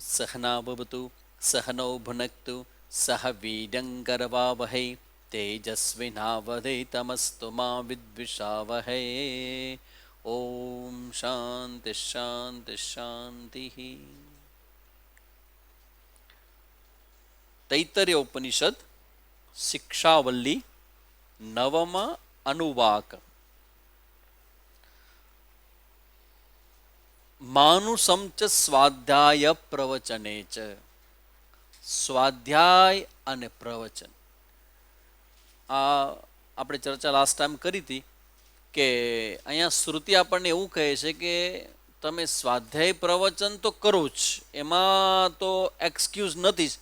सहना भवतु सहनौ भुनक्तु सह वीर्यङ्करवावहै तेजस्विनावधीतमस्तु मा विद्विषावहै. ओम शांति शांति शांति. तैत्तरीय उपनिषद शिक्षावल्ली नवम अनुवाक. मानुषं च स्वाध्याय प्रवचने च. સ્વાધ્યાય અને પ્રવચન આ આપણે ચર્ચા લાસ્ટ ટાઈમ કરી હતી કે અહીંયા શ્રુતિ આપણને એવું કહે છે કે તમે સ્વાધ્યાય પ્રવચન તો કરો જ, એમાં તો એક્સક્યુઝ નથી જ,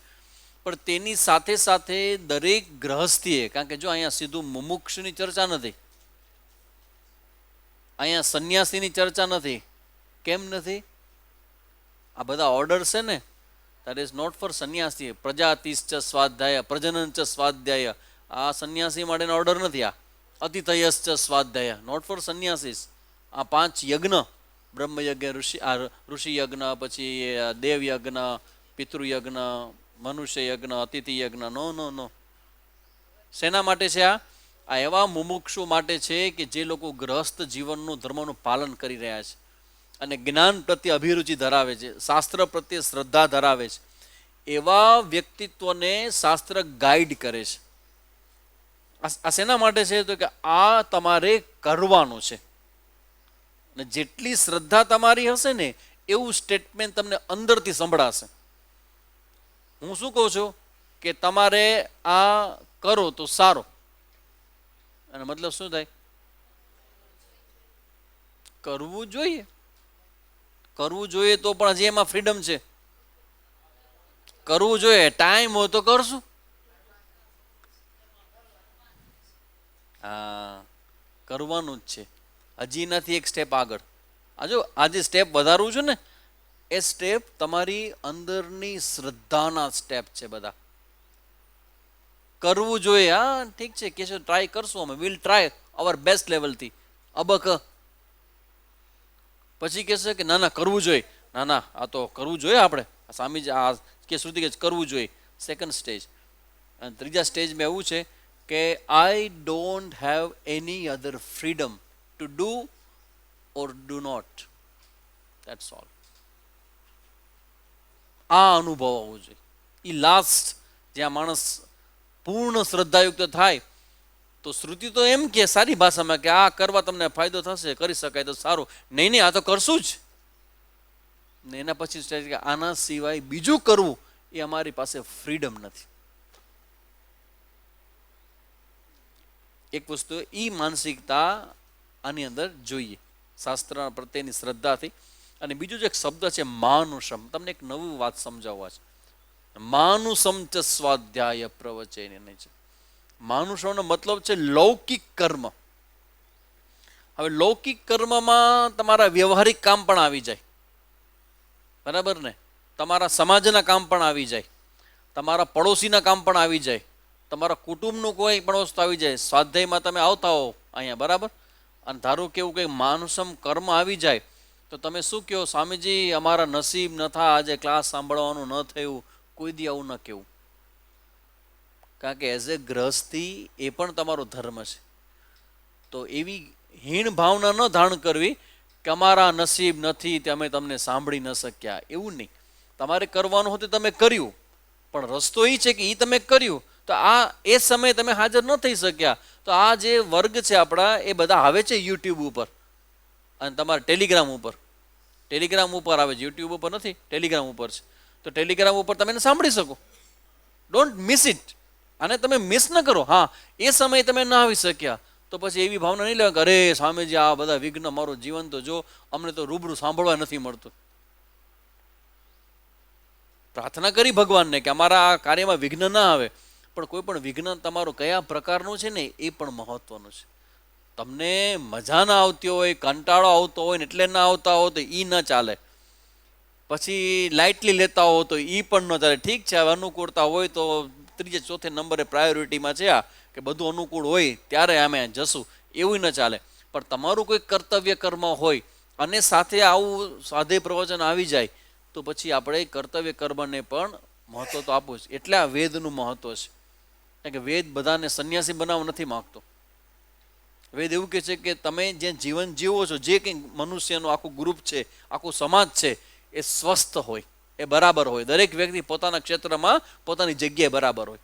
પણ તેની સાથે સાથે દરેક ગ્રહસ્થીએ, કારણ કે જો અહીંયા સીધું મુમુક્ષુની ચર્ચા નથી, અહીંયા સંન્યાસીની ચર્ચા નથી. કેમ નથી? આ બધા ઓર્ડર છે ને, that is not for સંન્યાસી. પ્રજાતિશ્ચ સ્વાધ્યાય પ્રજનન ચ સ્વાધ્યાય, આ સંન્યાસી માટેનો ઓર્ડર નથી. આ અતિથયશ્ચ સ્વાધ્યાય, નોટ ફોર સંન્યાસીસ. આ 5 યજ્ઞ, બ્રહ્મયજ્ઞ, ઋષિ યજ્ઞ, પછી દેવયજ્ઞ, પિતૃયજ્ઞ, મનુષ્ય યજ્ઞ, અતિથિ યજ્ઞ, નો નો નો. શેના માટે છે આ? આ એવા મુમુક્ષુ માટે છે કે જે લોકો ગ્રહસ્થ જીવનનું ધર્મનું પાલન કરી રહ્યા છે અને જ્ઞાન પ્રત્યે અભિરુચિ ધરાવે છે, શાસ્ત્ર પ્રત્યે શ્રદ્ધા ધરાવે છે, એવા વ્યક્તિત્વને શાસ્ત્ર ગાઈડ કરે છે. આ શેના માટે છે? તો કે આ તમારે કરવાનું છે, અને જેટલી શ્રદ્ધા તમારી હશે ને એવું સ્ટેટમેન્ટ તમને અંદરથી સંભળાશે. હું શું કહું છું કે તમારે આ કરો તો સારો, અને મતલબ શું થાય? કરવું જોઈએ. કરવું જોઈએ તો પણ હજી એમાં ફ્રીડમ છે. કરવું જોઈએ, ટાઈમ હોય તો કરશું. હા, કરવાનું જ છે. હજી નથી એક સ્ટેપ આગળ. આ જો આજે સ્ટેપ વધારવું છું ને, એ સ્ટેપ તમારી અંદરની શ્રદ્ધાના સ્ટેપ છે બધા. કરવું જોઈએ. હા ઠીક છે, કે ટ્રાય કરશું, અમે વિલ ટ્રાય અવર બેસ્ટ લેવલથી. અબક પછી કહેશે કે ના ના કરવું જોઈએ. ના ના આ તો કરવું જોઈએ આપણે. સ્વામીજી આ કે શ્રુતિ કે કરવું જોઈએ. Second stage. અને ત્રીજા સ્ટેજમાં એવું છે કે I don't have any other freedom to do or do not. That's all. આ અનુભવ હોવો જોઈએ. એ લાસ્ટ જ્યાં માણસ પૂર્ણ શ્રદ્ધાયુક્ત થાય તો શ્રુતિ તો એમ કે સારી ભાષામાં કે આ કરવા તમને ફાયદો થશે, કરી શકાય તો સારું. નહીં નહીં આ તો કરશું જ. ને એના પછી સ્ટેજ કે આના સિવાય બીજું કરવું એ અમારી પાસે ફ્રીડમ નથી. એક વસ્તુ એ માનસિકતા આની અંદર જોઈએ, શાસ્ત્ર પ્રત્યેની શ્રદ્ધાથી. અને બીજું જે એક શબ્દ છે માનુષમ, તમને એક નવી વાત સમજાવવા છે. માનુષમ ચ સ્વાધ્યાય પ્રવચન છે. માનુષોનો મતલબ છે લૌકિક કર્મ. હવે લૌકિક કર્મમાં તમારા વ્યવહારિક કામ પણ આવી જાય, બરાબર ને? તમારા સમાજના કામ પણ આવી જાય, તમારા પડોશીના કામ પણ આવી જાય, તમારા કુટુંબનું કોઈ પણ વસ્તુ આવી જાય. સ્વાધ્યાયમાં તમે આવતા હો અહીંયા, બરાબર? અને ધારો કે એવું કંઈ માનુષમ કર્મ આવી જાય તો તમે શું કહો? સ્વામીજી અમારા નસીબ ન થા આજે ક્લાસ સાંભળવાનું ન થયું. કોઈ દી આવું ન કહેવું. કારણ કે એઝ એ ગ્રહસ્થી એ પણ તમારો ધર્મ છે. તો એવી હીણ ભાવના ન ધારણ કરવી કે અમારા નસીબ નથી તે અમે તમને સાંભળી ન શક્યા. એવું નહીં. તમારે કરવાનું હતું તમે કર્યું, પણ રસ્તો એ છે કે એ તમે કર્યું તો આ એ સમયે તમે હાજર ન થઈ શક્યા. તો આ જે વર્ગ છે આપણા એ બધા આવે છે યુટ્યુબ ઉપર અને તમારા ટેલિગ્રામ ઉપર. ટેલિગ્રામ ઉપર આવે છે, યુટ્યુબ ઉપર નથી, ટેલિગ્રામ ઉપર છે. તો ટેલિગ્રામ ઉપર તમે એને સાંભળી શકો. Don't miss it. અને તમે મિસ ન કરો. હા એ સમયે તમે ના આવી શક્યા તો પછી એવી ભાવના નહીં લેવા કે અરે સ્વામીજી આ બધા વિઘ્ન, મારું જીવન તો જો અમને તો રૂબરૂ સાંભળવા નથી મળતું. પ્રાર્થના કરી ભગવાનને કે અમારા આ કાર્યમાં વિઘ્ન ના આવે, પણ કોઈ પણ વિઘ્ન તમારું કયા પ્રકારનું છે ને એ પણ મહત્વનું છે. તમને મજા ના આવતી હોય, કંટાળો આવતો હોય ને એટલે ના આવતા હો તો એ ન ચાલે. પછી લાઇટલી લેતા હો તો એ પણ ન ચાલે. ઠીક છે, હવે અનુકૂળતા હોય તો ત્રીજે ચોથે નંબરે પ્રાયોરિટીમાં છે આ કે બધું અનુકૂળ હોય ત્યારે અમે જશું, એવું ન ચાલે. પણ તમારું કોઈ કર્તવ્ય કર્મ હોય અને સાથે આવું સ્વાધ્યાય પ્રવચન આવી જાય તો પછી આપણે કર્તવ્ય કર્મને પણ મહત્વ તો આપવું છે. એટલે આ વેદનું મહત્વ છે. કારણ કે વેદ બધાને સંન્યાસી બનાવવા નથી માગતો. વેદ એવું કહે છે કે તમે જે જીવન જીવો છો, જે કંઈ મનુષ્યનું આખું ગ્રુપ છે, આખું સમાજ છે, એ સ્વસ્થ હોય, એ બરાબર હોય. દરેક વ્યક્તિ પોતાના ક્ષેત્રમાં પોતાની જગ્યાએ બરાબર હોય.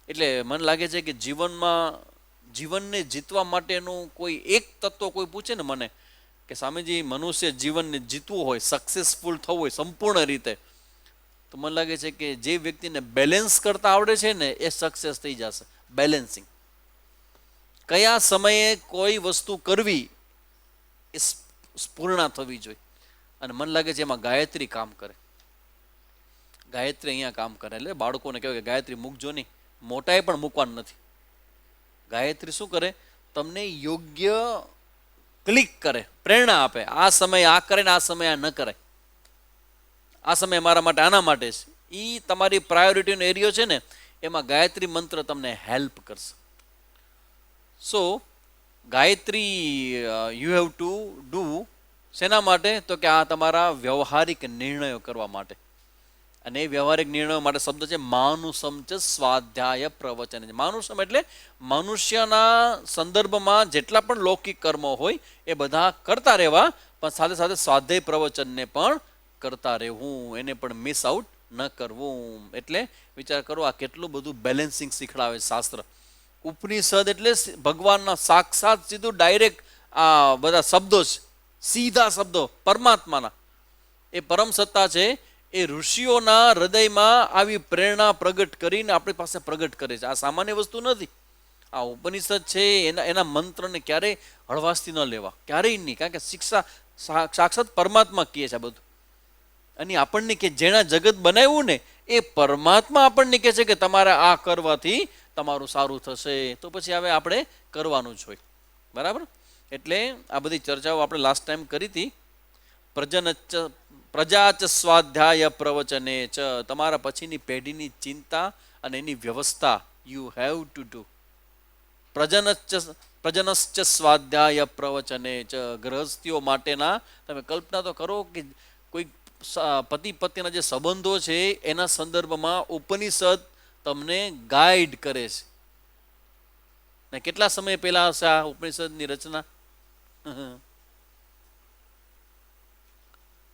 એટલે મને લાગે છે કે જીવનને જીતવા માટેનું કોઈ એક તત્વ કોઈ પૂછે ને મને કે સ્વામીજી મનુષ્ય જીવનને જીતવું હોય, સક્સેસફુલ થવું હોય સંપૂર્ણ રીતે, તો મને લાગે છે કે જે વ્યક્તિને બેલેન્સ કરતા આવડે છે ને એ સક્સેસ થઈ જશે. બેલેન્સિંગ, કયા સમયે કોઈ વસ્તુ કરવી એ પૂર્ણ થવી જોઈએ. અને મને લાગે છે એમાં ગાયત્રી કામ કરે. ગાયત્રી અહીંયા કામ કરે. એટલે બાળકોને કહેવાય કે ગાયત્રી મૂકજો નહીં, મોટાએ પણ મૂકવાનું નથી. ગાયત્રી શું કરે? તમને યોગ્ય ક્લિક કરે, પ્રેરણા આપે. આ સમયે આ કરે ને આ સમયે આ ન કરે. આ સમય મારા માટે આના માટે છે. એ તમારી પ્રાયોરિટીનો એરિયો છે ને, એમાં ગાયત્રી મંત્ર તમને હેલ્પ કરશે. So Gayatri you have to do શેના માટે? તો કે આ તમારા વ્યવહારિક નિર્ણયો કરવા માટે. અને એ વ્યવહારિક નિર્ણયો માટે શબ્દ છે માનુષમ ચ સ્વાધ્યાય પ્રવચન. માનુષમ એટલે મનુષ્યના સંદર્ભમાં જેટલા પણ લૌકિક કર્મો હોય એ બધા કરતા રહેવા, પણ સાથે સાથે સ્વાધ્યાય પ્રવચનને પણ કરતા રહેવું, એને પણ મિસ આઉટ ન કરવું. એટલે વિચાર કરો આ કેટલું બધું બેલેન્સિંગ શીખડાવે શાસ્ત્ર. ઉપનિષદ એટલે ભગવાનના સાક્ષાત સીધું ડાયરેક્ટ આ બધા શબ્દો છે, સીધા શબ્દો પરમાત્માના. એ પરમ સત્તા છે. એ ઋષિઓના હૃદયમાં આવી પ્રેરણા પ્રગટ કરીને આપણી પાસે પ્રગટ કરે છે. આ સામાન્ય વસ્તુ નથી. આ ઉપનિષદ છે એના મંત્રને ક્યારેય હળવાશથી ન લેવા, ક્યારેય નહીં. કારણ કે શિક્ષા સાક્ષાત પરમાત્મા કહે છે આ બધું. અને આપણને કે જેના જગત બનાવ્યું ને એ પરમાત્મા આપણને કહે છે કે તમારે આ કરવાથી તમારું સારું થશે. તો પછી હવે આપણે કરવાનું જ હોય. બરાબર? એટલે આ બધી ચર્ચાઓ આપણે લાસ્ટ ટાઈમ કરી હતી. પ્રજા ચ સ્વાધ્યાય પ્રવચને ચ, તમારા પછીની પેઢીની ચિંતા અને એની વ્યવસ્થા યુ હેવ ટુ ડુ. પ્રજનશ્ચ સ્વાધ્યાય પ્રવચને ચ, ગૃહસ્થીઓ માટેના, તમે કલ્પના તો કરો કે કોઈ પતિ પત્નીના જે સંબંધો છે એના સંદર્ભમાં ઉપનિષદ તમને ગાઈડ કરે છે. ને કેટલા સમય પહેલા હશે આ ઉપનિષદની રચના?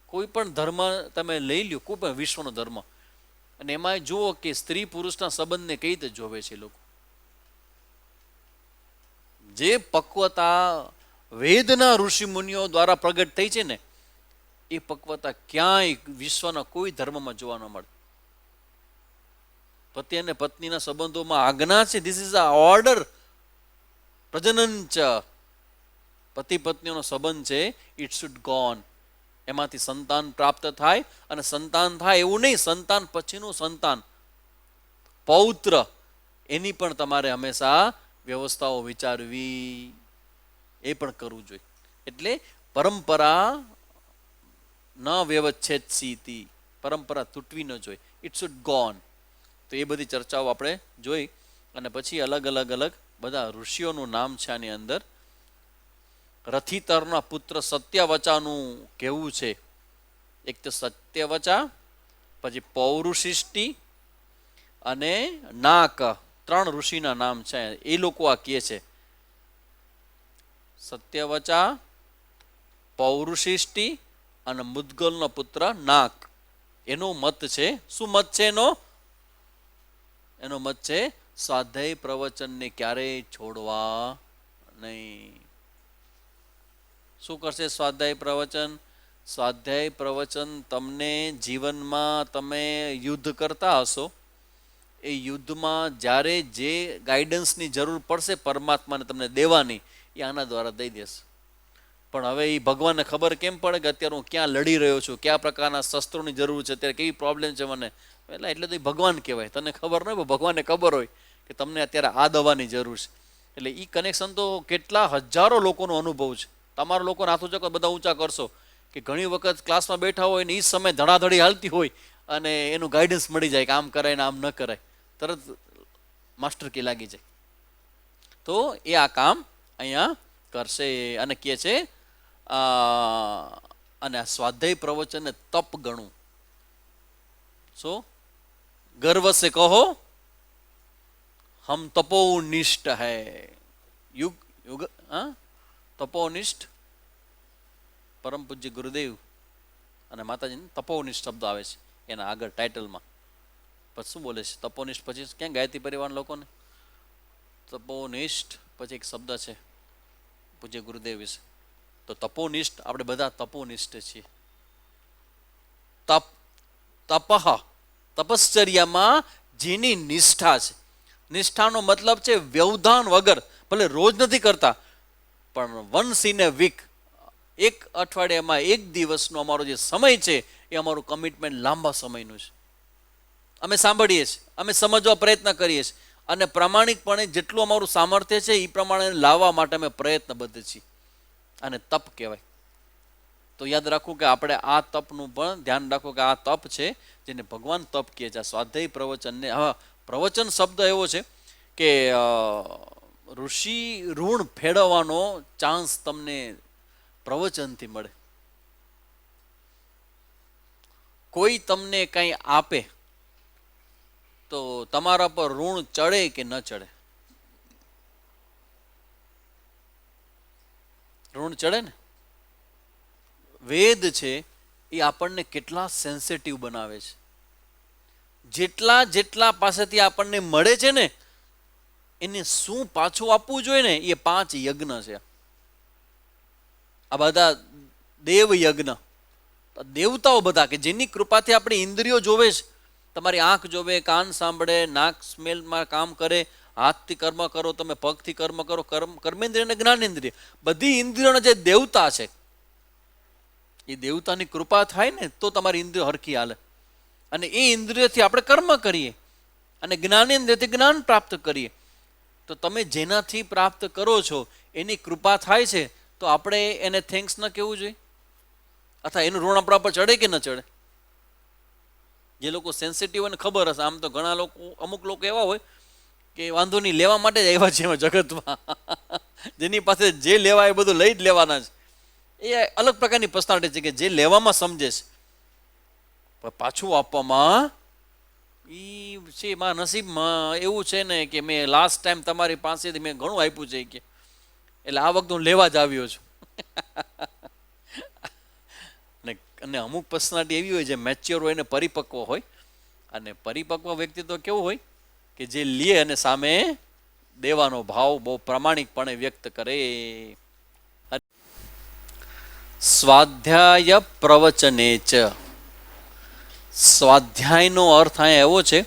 કોઈ પણ ધર્મ તમે લઈ લ્યો, કોઈ પણ વિશ્વનો ધર્મ, અને એમાં જુઓ કે સ્ત્રી પુરુષના સંબંધને કઈ રીતે જોવે છે લોકો. જે પક્વતા વેદના ઋષિ મુનિઓ દ્વારા પ્રગટ થઈ છે ને, એ પક્વતા ક્યાંય વિશ્વના કોઈ ધર્મમાં જોવા ન મળે. પતિ અને પત્નીના સંબંધોમાં આજ્ઞા છે, ધીસ ઇઝ અ ઓર્ડર. પ્રજનન ચ, પતિ પત્નીનો સંબંધ છે, ઇટ શુડ ગોન. એમાંથી સંતાન પ્રાપ્ત થાય, અને સંતાન થાય એવું નહીં, સંતાન પછીનું સંતાન, પૌત્ર, એની પણ તમારે હંમેશા વ્યવસ્થાઓ વિચારવી, એ પણ કરવું જોઈએ. એટલે પરંપરા ન વ્યવચ્છેદ સીતી, પરંપરા તૂટવી ન જોઈએ, ઇટ શુડ ગોન. તો એ બધી ચર્ચાઓ આપણે જોઈ. અને પછી અલગ બધા ઋષિઓનું નામ છે આની અંદર. રથિતરના પુત્ર સત્યવચાનું કહેવું છે, એક તો સત્યવચા, પછી પૌરુષિષ્ટિ અને નાક, 3 ઋષિના નામ છે. એ લોકો આ કહે છે સત્યવચા, પૌરુષિષ્ટિ અને મુદ્ગલનો પુત્ર નાક. એનો મત છે, શું મત છે એનો મત છે સ્વાધ્યાય પ્રવચનને ક્યારેય છોડવા નહીં. શું કરશે સ્વાધ્યાય પ્રવચન? સ્વાધ્યાય પ્રવચન તમને જીવનમાં, તમે યુદ્ધ કરતા હશો, એ યુદ્ધમાં જ્યારે જે ગાઈડન્સની જરૂર પડશે પરમાત્માને તમને દેવાની, એ આના દ્વારા દઈ દેશે. પણ હવે એ ભગવાનને ખબર કેમ પડે કે અત્યારે હું ક્યાં લડી રહ્યો છું, કયા પ્રકારના શસ્ત્રોની જરૂર છે, અત્યારે કેવી પ્રોબ્લેમ છે મને? એટલે તો એ ભગવાન કહેવાય. તને ખબર ન હોય, ભગવાનને ખબર હોય કે તમને અત્યારે આ દવાની જરૂર છે. એટલે એ કનેક્શન તો કેટલા હજારો લોકોનો અનુભવ છે. તમારા લોકોને હાથો ચોક્કસ બધા ઊંચા કરશો કે ઘણી વખત ક્લાસમાં બેઠા હોય ને એ સમય ધડાધડી હાલતી હોય અને એનું ગાઈડન્સ મળી જાય કે આમ કરાય ને આમ ન કરાય, તરત માસ્ટર કી લાગી જાય. તો એ આ કામ અહીંયા કરશે. અને કહે છે અને આ સ્વાધ્યાય પ્રવચનને તપ ગણું. सो गर्व से कहो हम तपोनिष्ठ है। युग युग हाँ तपोनिष्ठ परम पूज्य गुरुदेव અને માતાજીને તપોનિષ્ઠ શબ્દ આવે છે એના આગળ ટાઇટલમાં. પછી શું બોલે છે તપોનિષ્ઠ પછી ક્યાં ગાયત્રી પરિવારના લોકોને તપોનિષ્ઠ પછી એક શબ્દ છે પૂજ્ય ગુરુદેવ વિશે. તો તપોનિષ્ઠ આપણે બધા તપોનિષ્ઠ છીએ. તપ તપઃ તપશ્ચર્યામાં જેની નિષ્ઠા છે. નિષ્ઠાનો મતલબ છે વ્યવધાન વગર, ભલે રોજ નથી કરતા પણ વન્સ ઇન એ વીક, એક અઠવાડિયામાં એક દિવસનો અમારો જે સમય છે એ અમારું કમિટમેન્ટ લાંબા સમયનું છે. અમે સાંભળીએ છીએ, અમે સમજવા પ્રયત્ન કરીએ છીએ અને પ્રામાણિકપણે જેટલું અમારું સામર્થ્ય છે એ પ્રમાણે લાવવા માટે અમે પ્રયત્નબદ્ધ છીએ. અને તપ કહેવાય. તો યાદ રાખવું કે આપણે આ તપનું પણ ધ્યાન રાખવું કે આ તપ છે જેને ભગવાન તપ કહે છે. સ્વાધ્યાય પ્રવચનને હા પ્રવચન શબ્દ એવો છે કે ઋષિ ઋણ ફેરવવાનો ચાન્સ તમને પ્રવચનથી મળે. કોઈ તમને કંઈ આપે તો તમારા પર ઋણ ચડે કે ન ચડે? ઋણ ચડે ને. વેદ છે એ આપણને કેટલા સેન્સિટિવ બનાવે છે. જેટલા જેટલા પાસેથી આપણને મળે છે ને એને શું પાછું આપવું જોઈએ ને એ 5 યજ્ઞ છે. આ બધા દેવ યજ્ઞ, દેવતાઓ બધા કે જેની કૃપાથી આપણી ઇન્દ્રિયો જોવે છે. તમારી આંખ જોવે, કાન સાંભળે, નાક સ્મેલમાં કામ કરે, હાથથી કર્મ કરો, તમે પગથી કર્મ કરો, કર્મેન્દ્રિય અને જ્ઞાનેન્દ્રિય બધી ઇન્દ્રિયોના જે દેવતા છે એ દેવતાની કૃપા થાય ને તો તમારી ઇન્દ્રિયો હરખી હાલે. અને એ ઇન્દ્રિયોથી આપણે કર્મ કરીએ અને જ્ઞાનેન્દ્રિયથી જ્ઞાન પ્રાપ્ત કરીએ. તો તમે જેનાથી પ્રાપ્ત કરો છો એની કૃપા થાય છે તો આપણે એને થેન્ક્સ ન કહેવું જોઈએ? અથવા એનું ઋણ આપણા પર ચડે કે ન ચડે? જે લોકો સેન્સિટિવ અને ખબર હશે, આમ તો ઘણા લોકો અમુક લોકો એવા હોય કે વાંધો નહીં લેવા માટે જ આવ્યા છે એમાં જગતમાં, જેની પાસે જે લેવા એ બધું લઈ જ લેવાના છે. એ અલગ પ્રકારની પર્સનાલિટી છે કે જે લેવામાં સમજે છે પણ પાછું આપવામાં એ છે મારા નસીબમાં એવું છે ને કે મેં લાસ્ટ ટાઈમ તમારી પાસેથી મેં ઘણું આપ્યું છે કે એટલે આ વખતે હું લેવા જ આવ્યો છું. અને અમુક પર્સનાલિટી એવી હોય જે મેચ્યોર હોય ને પરિપક્વ હોય. અને પરિપક્વ વ્યક્તિ તો કેવું હોય કે જે લે અને સામે દેવાનો ભાવ બહુ પ્રામાણિકપણે વ્યક્ત કરે. સ્વાધ્યાય પ્રવચને ચ. સ્વાધ્યાયનો અર્થ અહીંયા એવો છે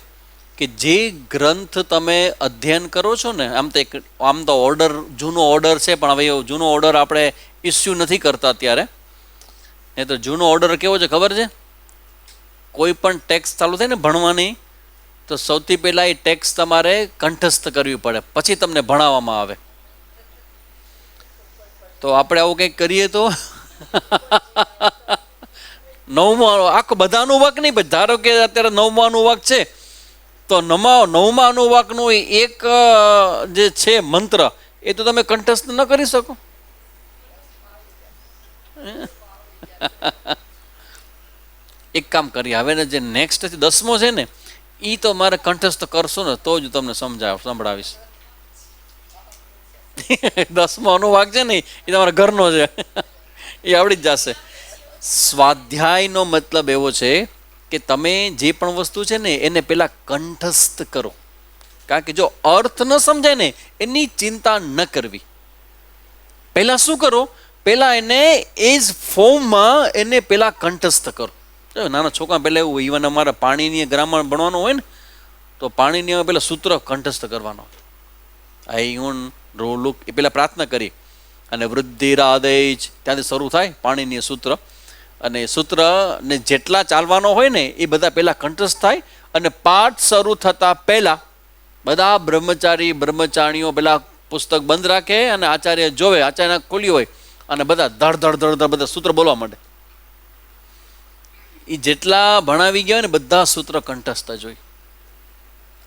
કે જે ગ્રંથ તમે અધ્યયન કરો છો ને, આમ તો ઓર્ડર જૂનો ઓર્ડર છે પણ હવે જૂનો ઓર્ડર આપણે ઇસ્યુ નથી કરતા અત્યારે. નહીં તો જૂનો ઓર્ડર કેવો છે ખબર છે? કોઈ પણ ટેક્સ ચાલુ થાય ને ભણવાની તો સૌથી પહેલાં એ ટેક્સ તમારે કંઠસ્થ કરવી પડે, પછી તમને ભણાવવામાં આવે. તો આપણે આવું કંઈક કરીએ તો નવમા આખો બધા અનુવાક નહીં, પણ ધારો કે અત્યારે 9મા અનુવાક છે તો 9મા અનુવાકનું એક જે છે મંત્ર એ તો તમે કંઠસ્થ ન કરી શકો. એક કામ કરીએ હવે ને જે નેક્સ્ટ 10મો છે ને એ તો મારે કંઠસ્થ કરશો ને તો જ તમને સંભળાવીશ. 10મો અનુવાક છે ને એ તમારા ઘરનો છે, એ આવડી જ જશે. સ્વાધ્યાયનો મતલબ એવો છે કે તમે જે પણ વસ્તુ છે ને એને પેલા કંઠસ્થ કરો. કારણ કે જો અર્થ ન સમજાય ને એની ચિંતા ન કરવી. પહેલા શું કરો? પહેલા એને એજ ફોર્મમાં એને પેલા કંઠસ્થ કરો. નાના છોકરા પહેલાં એવું ઇવન અમારે પાણીની ગ્રામર ભણવાનું હોય ને તો પાણીની પહેલાં સૂત્ર કંઠસ્થ કરવાનો. આઈ ઉન રોલુક એ પહેલાં પ્રાર્થના કરી અને વૃદ્ધિરાદેજ ત્યાંથી શરૂ થાય પાણીની સૂત્ર. અને સૂત્રને જેટલા ચાલવાનો હોય ને એ બધા પહેલાં કંઠસ્થ થાય. અને પાઠ શરૂ થતાં પહેલાં બધા બ્રહ્મચારીઓ પહેલાં પુસ્તક બંધ રાખે અને આચાર્ય જોવે, આચાર્ય ખોલ્યું હોય અને બધા ધડ બધા સૂત્ર બોલવા માંડે. એ જેટલા ભણાવી ગયા હોય ને બધા સૂત્ર કંઠસ્થ જોઈ.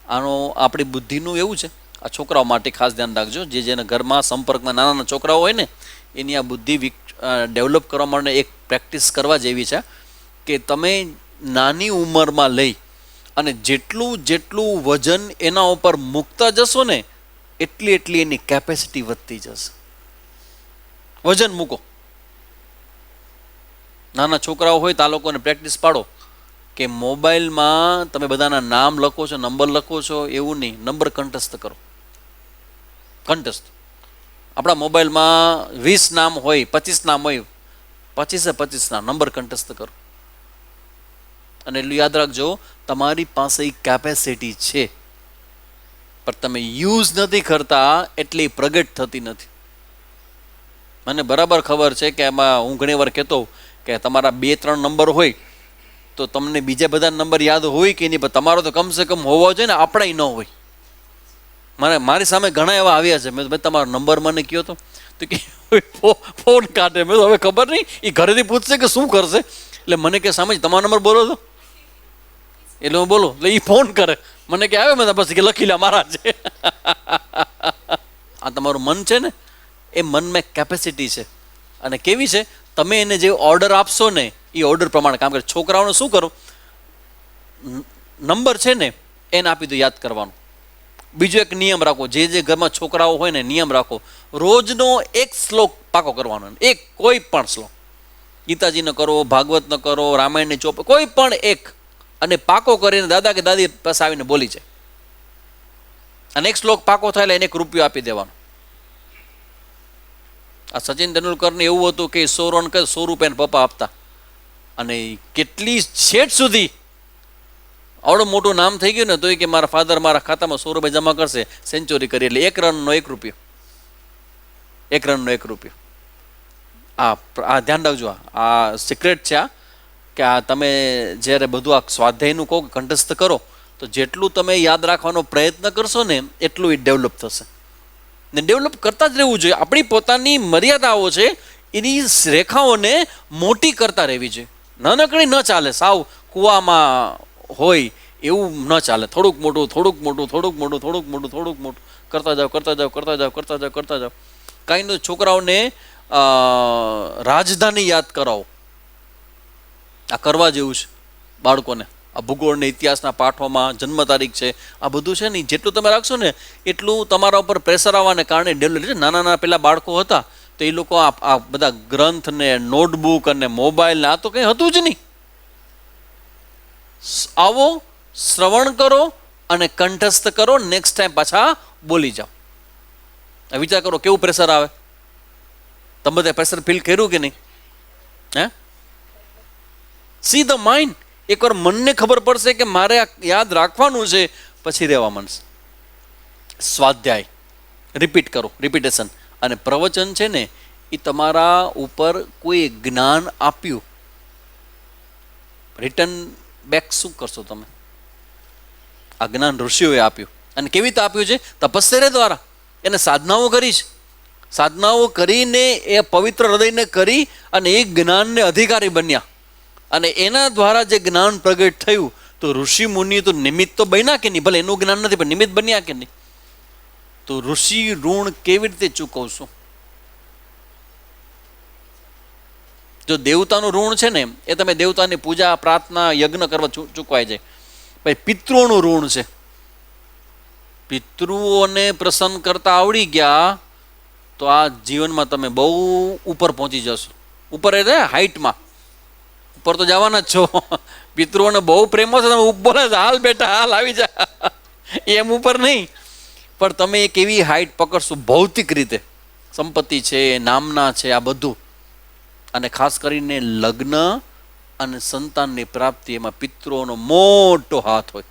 આનો આપણી બુદ્ધિનું એવું છે. આ છોકરાઓ માટે ખાસ ધ્યાન રાખજો, જેના ઘરમાં સંપર્કમાં નાના છોકરાઓ હોય ને એની આ બુદ્ધિ ડેવલપ કરવા માટે એક પ્રેક્ટિસ કરવા જેવી છે કે તમે નાની ઉંમરમાં લઈ અને જેટલું જેટલું વજન એના ઉપર મૂકતા જશો ને એટલી એટલી એની કેપેસિટી વધતી જશે. વજન મૂકો. નાના છોકરાઓ હોય તો આ લોકોને પ્રેક્ટિસ પાડો કે મોબાઈલમાં તમે બધાના નામ લખો છો, નંબર લખો છો, એવું નહીં, નંબર કંઠસ્થ કરો. કંઠસ્થ. આપણા મોબાઈલમાં 20 નામ હોય, 25 નામ હોય, 25 ના નંબર કંઠસ્થ કરો. અને એટલું યાદ રાખજો, તમારી પાસે કેપેસિટી છે, પણ તમે યુઝ નથી કરતા એટલે પ્રગટ થતી નથી. મને બરાબર ખબર છે કે એમાં હું ઘણી વાર કહેતો કે તમારા 2-3 નંબર હોય તો તમને બીજા બધા નંબર યાદ હોય કે નહીં, પણ તમારો તો કમસે કમ હોવો જોઈએ ને, આપણા ન હોય. મારી સામે ઘણા એવા આવ્યા છે, મેં તમારો નંબર મને કહ્યો તો કે ફોન કાઢે. મેં તો હવે ખબર નહીં, એ ઘરેથી પૂછશે કે શું કરશે, એટલે મને કે સામે તમારો નંબર બોલો તો, એટલે હું બોલો એટલે એ ફોન કરે મને કે આવે, મેં પછી કે લખી લે મારા છે. આ તમારું મન છે ને, એ મનમાં કેપેસિટી છે. અને કેવી છે, તમે એને જે ઓર્ડર આપશો ને એ ઓર્ડર પ્રમાણે કામ કરે. છોકરાઓને શું કરો, નંબર છે ને એને આપી દો યાદ કરવાનું. બીજો એક નિયમ રાખો, જે ઘરમાં છોકરાઓ હોય ને નિયમ રાખો, રોજનો એક શ્લોક પાકો કરવાનો. એક કોઈ પણ શ્લોક, ગીતાજીનો કરો, ભાગવતનો કરો, રામાયણની ચોપ, કોઈ પણ એક, અને પાકો કરીને દાદા કે દાદી પાસે આવીને બોલી જાય. અને એક શ્લોક પાકો થાય એટલે એને ₹1 આપી દેવાનો. આ સચિન તેંડુલકરને એવું હતું કે 100 રન કરે, ₹100 પપ્પા આપતા. અને કેટલી છેટ સુધી આવડું મોટું નામ થઈ ગયું ને, તો કે મારા ફાધર મારા ખાતામાં ₹100 જમા કરશે સેન્ચુરી કરી, એટલે 1 રનનો ₹1. 1 રનનો ₹1. આ ધ્યાન રાખજો, આ સિક્રેટ છે. કે આ તમે જ્યારે બધું આ સ્વાધ્યાયનું કહો કંઠસ્થ કરો, તો જેટલું તમે યાદ રાખવાનો પ્રયત્ન કરશો ને એટલું એ ડેવલપ થશે. ને ડેવલપ કરતા જ રહેવું જોઈએ. આપણી પોતાની મર્યાદાઓ છે, એની રેખાઓને મોટી કરતા રહેવી જોઈએ. નાનકડી ન ચાલે, સાવ કૂવામાં હોય એવું ન ચાલે. થોડુંક મોટું, થોડુંક મોટું, થોડુંક મોટું, થોડુંક મોટું, થોડુંક મોટું કરતા જાઓ, કરતા જાઓ, કરતા જાઓ, કરતા જાઓ, કરતા જાઓ. કાંઈ નહીં, છોકરાઓને રાજધાની યાદ કરાવો. આ કરવા જેવું છે બાળકોને. આ ભૂગોળને ઇતિહાસના પાઠોમાં જન્મ તારીખ છે, આ બધું છે ને, જેટલું તમે રાખશો ને એટલું તમારા ઉપર પ્રેશર આવવાને કારણે ડેવલપ છે. નાના નાના પેલા બાળકો હતા તો એ લોકો આ બધા ગ્રંથ ને નોટબુક અને મોબાઈલ ને આ તો કંઈ હતું જ નહીં. આવો, શ્રવણ કરો અને કંઠસ્થ કરો, નેક્સ્ટ ટાઈમ પાછા બોલી જાઓ. વિચાર કરો કેવું પ્રેશર આવે. તમે બધા પ્રેશર ફીલ કર્યું કે નહીં? હે, સી ધ માઇન્ડ. એકવાર મનને ખબર પડશે કે મારે આ યાદ રાખવાનું છે, પછી રહેવા માંડશે. સ્વાધ્યાય રિપીટ કરો, રિપીટેશન. અને પ્રવચન છે ને એ તમારા ઉપર કોઈ જ્ઞાન આપ્યું, રિટર્ન બેક શું કરશો તમે? આ જ્ઞાન ઋષિઓએ આપ્યું. અને કેવી રીતે આપ્યું છે? તપશ્ચર્યા દ્વારા. એને સાધનાઓ કરી છે. સાધનાઓ કરીને એ પવિત્ર હૃદયને કરી અને એ જ્ઞાનને અધિકારી બન્યા. અને એના દ્વારા જે જ્ઞાન પ્રગટ થયું, તો ઋષિ મુનિ તો નિમિત્ત તો બન્યા કે નહીં? ભલે એનું જ્ઞાન નથી પણ નિમિત્ત બન્યા કે નહીં? તો ઋષિ ઋણ કેવી રીતે ચૂકવશું? જો દેવતાનું ઋણ છે ને એ તમે દેવતાની પૂજા, પ્રાર્થના, યજ્ઞ કરવા ચૂકવાય જાય. ભાઈ પિતૃઓનું ઋણ છે. પિતૃઓને પ્રસન્ન કરતા આવડી ગયા તો આ જીવનમાં તમે બહુ ઉપર પહોંચી જશો. ઉપર એટલે હાઈટમાં ઉપર તો જવાના જ છો. પિતૃઓને બહુ પ્રેમો છે, તમે બોલે હાલ બેટા હાલ આવી જા, એમ ઉપર નહીં. પણ તમે એક એવી હાઈટ પકડશો ભૌતિક રીતે, સંપત્તિ છે, નામના છે, આ બધું. અને ખાસ કરીને લગ્ન અને સંતાનની પ્રાપ્તિ, એમાં પિતૃઓનો મોટો હાથ હોય.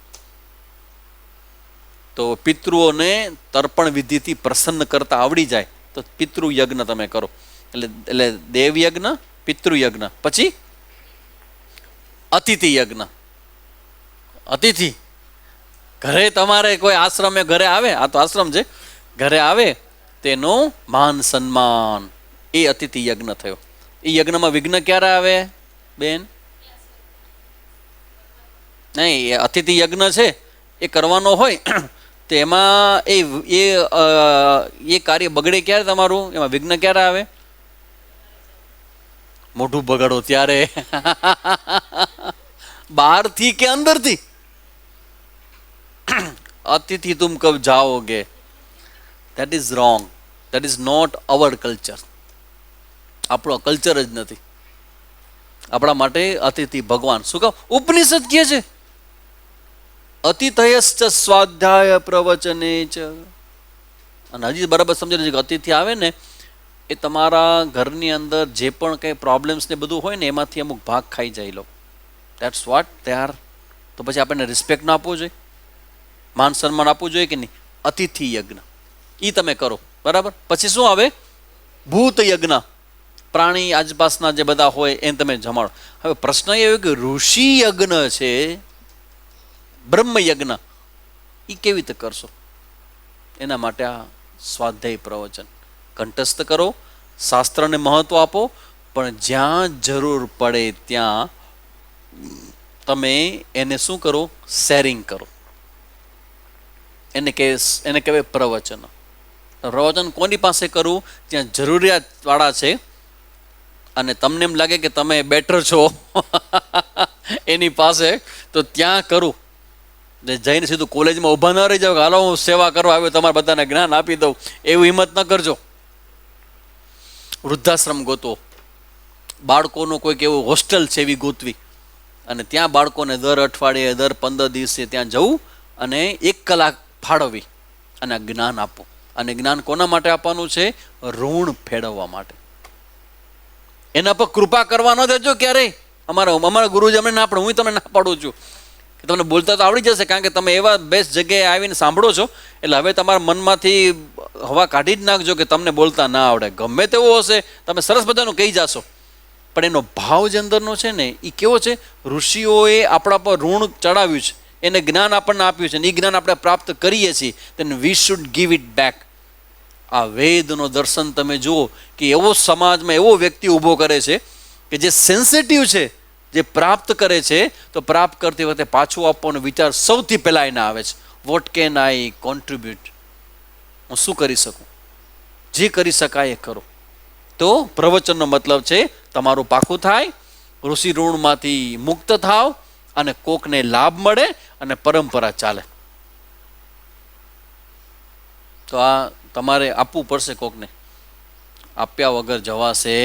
તો પિતૃઓને તર્પણ વિધિથી પ્રસન્ન કરતા આવડી જાય તો પિતૃ યજ્ઞ તમે કરો. એટલે દેવ યજ્ઞ, પિતૃ યજ્ઞ, પછી અતિથિ યજ્ઞ. અતિથિ ઘરે તમારે કોઈ આશ્રમે ઘરે આવે, આ તો આશ્રમ છે, ઘરે આવે તેનો માન સન્માન, એ અતિથિ યજ્ઞ થયો. એ યજ્ઞમાં વિઘ્ન ક્યારે આવે બેન? નહીં, એ અતિથિ યજ્ઞ છે એ કરવાનો હોય તો એમાં એ કાર્ય બગડે ક્યારે તમારું? એમાં વિઘ્ન ક્યારે આવે? મોઢું બગાડો ત્યારે. બહારથી કે અંદરથી? અતિથિ તુમ કબ જાઓગે, that is wrong. That is not our culture. આપણો કલ્ચર જ નથી. આપણા માટે અતિથિ ભગવાન. શું કહો? ઉપનિષદ કહે છે અતિથયશ્ચ સ્વાધ્યાય પ્રવચને ચ. અને હજી બરાબર સમજાય છે કે અતિથિ આવે ને એ તમારા ઘરની અંદર જે પણ કંઈ પ્રોબ્લેમ્સ ને બધું હોય ને એમાંથી અમુક ભાગ ખાઈ જાય લો. That's what they are. તો પછી આપણને રિસ્પેક્ટ ના આપવું જોઈએ, માન સન્માન આપવું જોઈએ કે નહીં? અતિથિ યજ્ઞ એ તમે કરો, બરાબર. પછી શું આવે? ભૂત યજ્ઞ. પ્રાણી આસપાસના જે બધા હોય એને તમે જમાડો. હવે પ્રશ્ન એ આવ્યો કે ઋષિ યજ્ઞ છે, બ્રહ્મ યજ્ઞ, એ કેવી રીતે કરશો? એના માટે આ સ્વાધ્યાય પ્રવચન કંઠસ્થ કરો, શાસ્ત્રને મહત્વ આપો, પણ જ્યાં જરૂર પડે ત્યાં તમે એને શું કરો? શેરિંગ કરો. એને કહેવાય પ્રવચન. પ્રવચન કોની પાસે કરવું? જ્યાં જરૂરિયાતવાળા છે અને તમને એમ લાગે કે તમે બેટર છો એની પાસે, તો ત્યાં કરું. જઈને સીધું કોલેજમાં ઊભા ન રહી જાવ કે હાલો હું સેવા કરવા આવ્યો, તમારે બધાને જ્ઞાન આપી દઉં, એવી હિંમત ન કરજો. વૃદ્ધાશ્રમ ગોતો, બાળકોનું કોઈક એવું હોસ્ટેલ છે એવી ગોતવી, અને ત્યાં બાળકોને દર અઠવાડિયે, દર 15 દિવસે ત્યાં જવું અને 1 કલાક ફાળવવી અને જ્ઞાન આપવું. અને જ્ઞાન કોના માટે આપવાનું છે? ઋણ ફેરવવા માટે. એના પર કૃપા કરવા ન દેજો ક્યારેય. અમારા ગુરુજી અમને ના પાડે, હું તમને ના પાડું છું કે તમને બોલતા તો આવડી જશે, કારણ કે તમે એવા બેસ્ટ જગ્યાએ આવીને સાંભળો છો. એટલે હવે તમારા મનમાંથી હવા કાઢી જ નાખજો કે તમને બોલતા ના આવડે. ગમે તેવો હશે, તમે સરસ બધાનું કહી જાશો, પણ એનો ભાવ જે અંદરનો છે ને એ કેવો છે? ઋષિઓએ આપણા પર ઋણ ચડાવ્યું છે, એને જ્ઞાન આપણને આપ્યું છે, અને એ જ્ઞાન આપણે પ્રાપ્ત કરીએ છીએ, then we should give it back. આ વેદનો દર્શન તમે જુઓ કે એવો સમાજમાં એવો વ્યક્તિ ઊભો કરે છે કે જે સેન્સિટિવ છે, જે પ્રાપ્ત કરે છે, તો પ્રાપ્ત કરતી વખતે પાછું આપવાનો વિચાર સૌથી પહેલાં એને આવે છે. What can I contribute? હું શું કરી શકું? જે કરી શકાય એ કરો. તો પ્રવચનનો મતલબ છે તમારું પાકું થાય, ઋષિ ઋણમાંથી મુક્ત થાવ, અને કોકને લાભ મળે અને પરંપરા ચાલે. તો આ તમારે આપવું પડશે કોકને. આપ્યા વગર જવાશે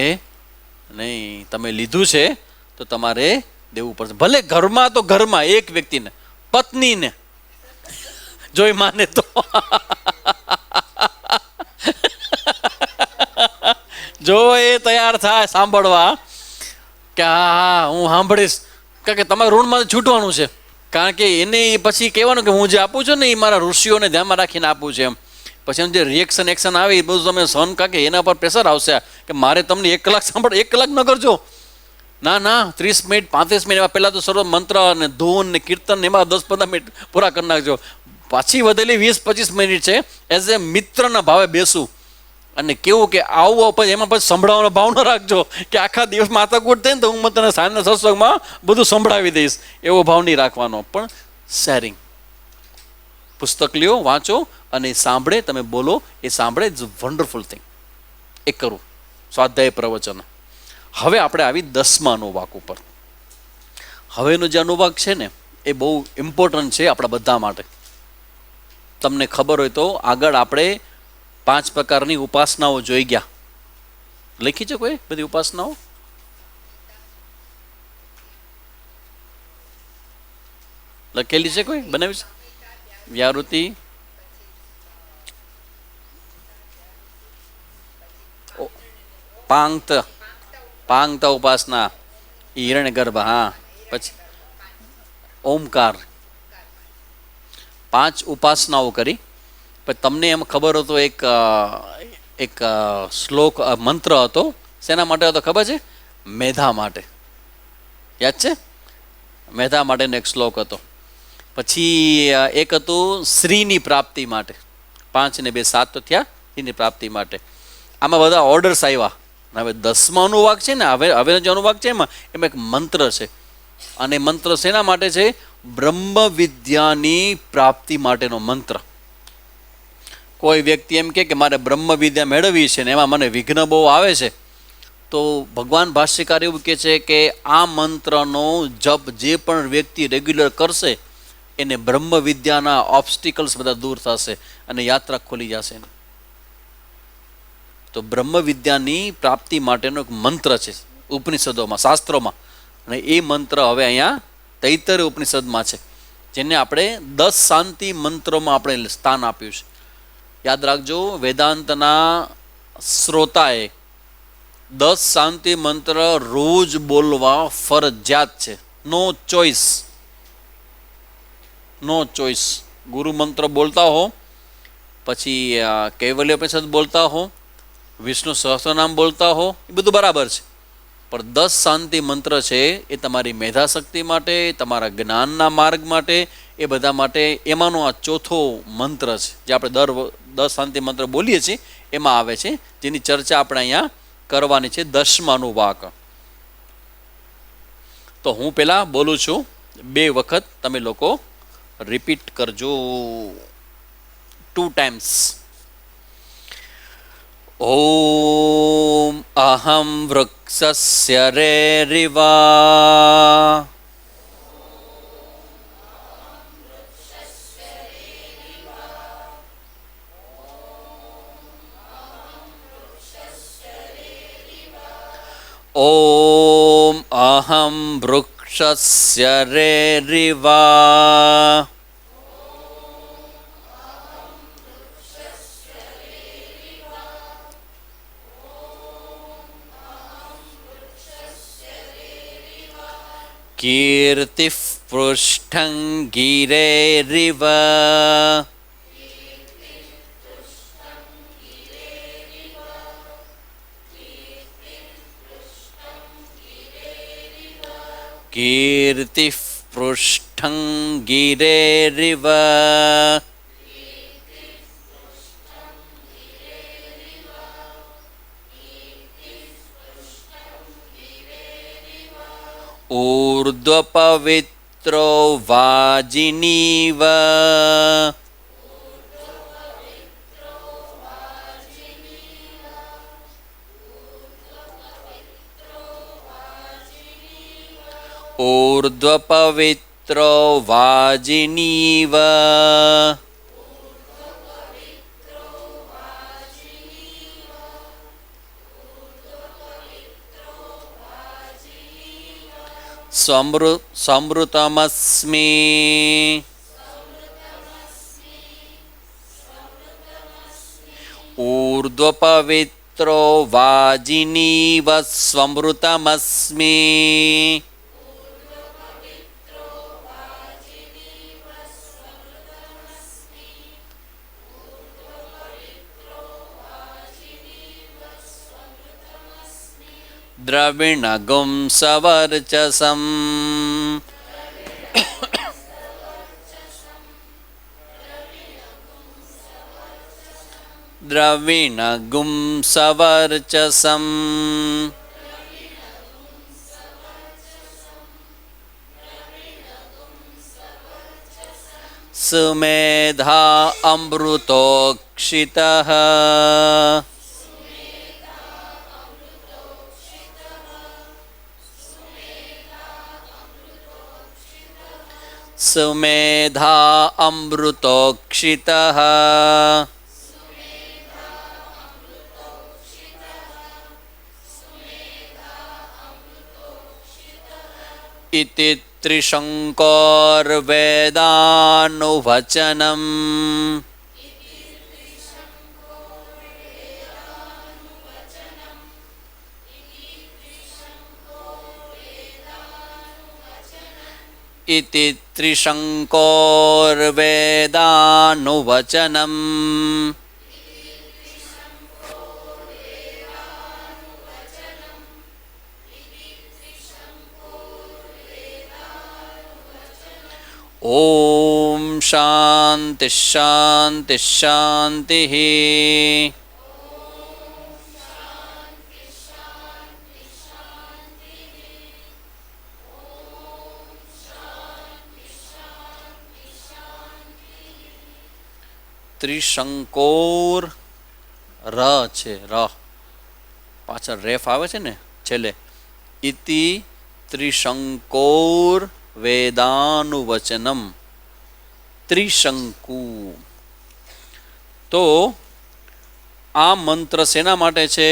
નહીં. તમે લીધું છે તો તમારે દેવું પડશે. ભલે ઘરમાં તો ઘરમાં એક વ્યક્તિને, પત્નીને, જોઈ માને તો જો એ તૈયાર થાય સાંભળવા કે હા હું સાંભળીશ, કારણ કે તમારે ઋણમાં છૂટવાનું છે. કારણ કે એને પછી કહેવાનું કે હું જે આપું છું ને એ મારા ઋષિઓને ધ્યાનમાં રાખીને આપું છું એમ. પછી એનું જે રિએક્શન એક્શન આવે એ બધું તમે સહન, કારણ કે એના પર પ્રેશર આવશે કે મારે તમને 1 કલાક સાંભળ. 1 કલાક ન કરજો, ના 30 મિનિટ 35 મિનિટ. એમાં પહેલાં તો સર્વ મંત્ર અને ધૂન ને કીર્તન એમાં 10-15 મિનિટ પૂરા કરી નાખજો. પાછી વધેલી 20-25 મિનિટ છે એઝ એ મિત્રના ભાવે બેસું. અને કેવું કે આવું પછી એમાં પછી સંભળાવવાનો ભાવ ન રાખજો કે આખા દિવસ માથાકૂટ થાય ને તો હું તને સાંજના સત્સંગમાં બધું સંભળાવી દઈશ, એવો ભાવ નહીં રાખવાનો. પણ શેરિંગ, પુસ્તક લ્યો, વાંચો અને સાંભળે, તમે બોલો, એ સાંભળે. It's wonderful thing. એ કરું સ્વાધ્યાય પ્રવચન. હવે આપણે આવી 10મા અનુવાક ઉપર. હવેનો જે અનુવાક છે ને એ બહુ ઇમ્પોર્ટન્ટ છે આપણા બધા માટે. તમને ખબર હોય તો આગળ આપણે 5 પ્રકારની ઉપાસનાઓ જોઈ ગયા. લખી છે કોઈ બધી ઉપાસનાઓ? લખેલી છે કોઈ? બનાવી છે? વ્યાવૃત્તિ, પાંગતા ઉપાસના, હિરણ્ય ગર્ભ, હા. પછી ઓમકાર. 5 ઉપાસનાઓ કરી. પણ તમને એમ ખબર હતો એક શ્લોક મંત્ર હતો, શેના માટે હતો ખબર છે? મેધા માટે. યાદ છે? મેધા માટેનો એક શ્લોક હતો. પછી એક હતું શ્રીની પ્રાપ્તિ માટે. 5 ને 2 7 તો થયા, શ્રીની પ્રાપ્તિ માટે. આમાં બધા ઓર્ડર્સ આવ્યા. હવે 10મા અનુવાક છે ને, હવેનો જે અનુવાક છે એમાં એક મંત્ર છે. અને મંત્ર શેના માટે છે? બ્રહ્મ વિદ્યાની પ્રાપ્તિ માટેનો મંત્ર. કોઈ વ્યક્તિ એમ કે મારે બ્રહ્મ વિદ્યા મેળવવી છે ને એમાં મને વિઘ્ન બહુ આવે છે, તો ભગવાન ભાષ્યકાર એવું કહે છે કે આ મંત્રનો જપ જે પણ વ્યક્તિ રેગ્યુલર કરશે એને બ્રહ્મ વિદ્યાના ઓબ્સ્ટિકલ્સ બધા દૂર થશે અને યાત્રા ખોલી જશે. તો બ્રહ્મ વિદ્યાની પ્રાપ્તિ માટેનો એક મંત્ર છે ઉપનિષદોમાં, શાસ્ત્રોમાં, અને એ મંત્ર હવે અહીંયા તૈતરીય ઉપનિષદમાં છે, જેને આપણે 10 શાંતિ મંત્રોમાં આપણે સ્થાન આપ્યું છે. યાદ રાખજો, વેદાંતના શ્રોતાએ 10 શાંતિ મંત્ર રોજ બોલવા ફરજિયાત છે. નો ચોઈસ, નો ચોઈસ. ગુરુ મંત્ર બોલતા હો, પછી કૈવલ્ય ઉપનિષદ બોલતા હો, વિષ્ણુ સહસ્રનામ બોલતા હો, એ બધું બરાબર છે, પણ 10 શાંતિ મંત્ર છે એ તમારી મેધાશક્તિ માટે, તમારા જ્ઞાનના માર્ગ માટે, એ બધા માટે એમાંનો આ ચોથો મંત્ર છે, જે આપણે 10 શાંતિ મંત્ર બોલીએ છીએ એમાં આવે છે, જેની ચર્ચા આપણે અહીંયા કરવાની છે. 10માનું વાક. તો હું પહેલાં બોલું છું, 2 વખત તમે લોકો રિપીટ કરજો, 2 times. ઓમ અહમ વૃક્ષસ્ય રેરિવા ઓમ અહમ વૃક્ષસ્ય રેરિવા કીર્તિઃ પૃષ્ઠં ગિરેરિવ કીર્તિઃ પૃષ્ઠં ગિરેરિવ ઊર્ધ્વપવિત્રો વાજિનીવ ઊર્ધ્વપવિત્રો વાજિનીવ સમૃતમસ્મિ ઊર્ધ્વપવિત્રો વાજિનીવ સ્વમૃતમસ્મિ દ્રવિણગું સવર્ચસમ દ્રવિણગું સવર્ચસમ સુમેધા અમૃતોક્ષિતઃ સુમેધા અમૃતોક્ષિતઃ ઇતિ ત્રિશંકોર્વેદાનુવચનમ ઇતિ ત્રિશંકોર્વેદાનુવચનમ ઓમ શાંતિ શાંતિ શાંતિ. ત્રિશંકોર ર છે, ર પાછળ રેફ આવે છે ને છેલ્લે. ઇતિ ત્રિશંકોર વેદાનુવચનમ. ત્રિશંકુ. તો આ મંત્ર શેના માટે છે?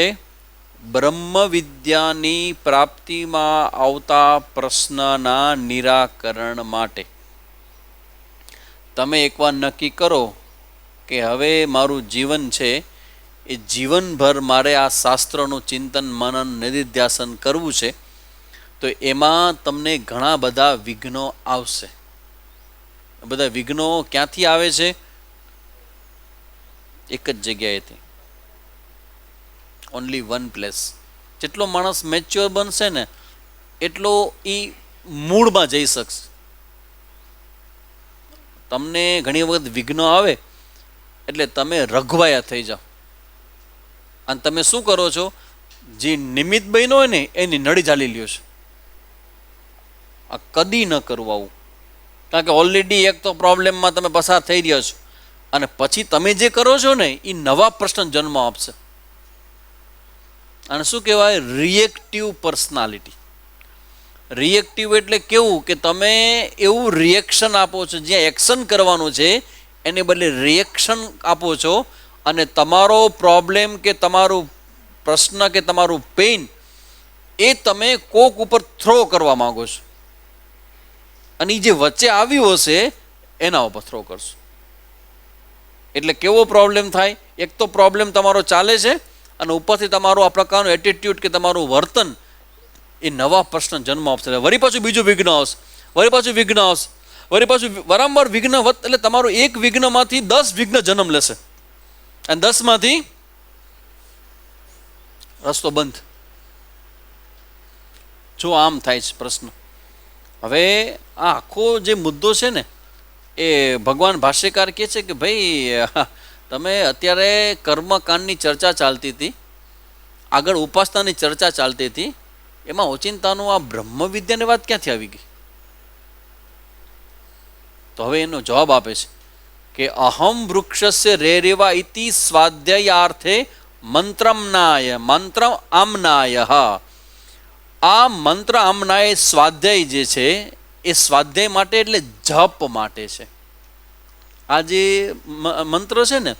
બ્રહ્મ વિદ્યાની પ્રાપ્તિમાં આવતા પ્રશ્નના નિરાકરણ માટે. તમે એકવાર નક્કી કરો કે હવે મારું જીવન છે એ જીવનભર મારે આ શાસ્ત્રનું ચિંતન મનન નિધિધ્યાસન કરવું છે, તો એમાં તમને ઘણા બધા વિઘ્નો આવશે. બધા વિઘ્નો ક્યાંથી આવે છે? એક જ જગ્યાએથી, ઓનલી વન પ્લેસ. જેટલો માણસ મેચ્યોર બનશે ને એટલો એ મૂળમાં જઈ શકશે. તમને ઘણી વખત વિઘ્નો આવે એટલે તમે રઘવાયા થઈ જાઓ, અને તમે શું કરો છો? જે નિમિત્ત બન્યો હોય ને એની નળી ઝાલી લ્યો છો. આ કદી ન કરવું આવું, કારણ કે ઓલરેડી એક તો પ્રોબ્લેમમાં તમે પસાર થઈ રહ્યા છો, અને પછી તમે જે કરો છો ને એ નવા પ્રશ્ન જન્મ આપશે. અને શું કહેવાય? Reactive personality. રિએક્ટિવ એટલે કેવું કે તમે એવું રિએક્શન આપો છો, જ્યાં એક્શન કરવાનું છે એને બદલે રિએક્શન આપો છો, અને તમારો પ્રોબ્લેમ કે તમારું પ્રશ્ન કે તમારું પેઇન એ તમે કોક ઉપર થ્રો કરવા માંગો છો, અને એ જે વચ્ચે આવ્યું હશે એના ઉપર થ્રો કરશો. એટલે કેવો પ્રોબ્લેમ થાય? એક તો પ્રોબ્લેમ તમારો ચાલે છે, અને ઉપરથી તમારું આ પ્રકારનું એટીટ્યુડ કે તમારું વર્તન એ નવા પ્રશ્ન જન્મ આપશે. વળી પાછું બીજું વિઘ્ન આવશે, વળી પાછું વિઘ્ન આવશે, વળી પાછું વારંવાર વિઘ્ન એટલે તમારું એક વિઘ્નમાંથી 10 વિઘ્ન જન્મ લેશે, અને 10માંથી રસ્તો બંધ. જો આમ થાય છે પ્રશ્ન. હવે આ આખો જે મુદ્દો છે ને એ ભગવાન ભાષ્યકાર કહે છે કે ભાઈ તમે અત્યારે કર્મકાંડની ચર્ચા ચાલતી હતી, આગળ ઉપાસનાની ચર્ચા ચાલતી હતી, એમાં ઓચિંતાનું આ બ્રહ્મ વિદ્યાની વાત ક્યાંથી આવી ગઈ? તો હવે એનો જવાબ આપે છે કે અહમ વૃક્ષસ્ય રેરેવા ઇતિ સ્વાધ્યાયાર્થે મંત્રમનાય મંત્ર આમનાય. આ મંત્ર આમનાય સ્વાધ્યાય જે છે એ સ્વાધ્યાય માટે એટલે જપ માટે છે. આ જે મંત્ર છે ને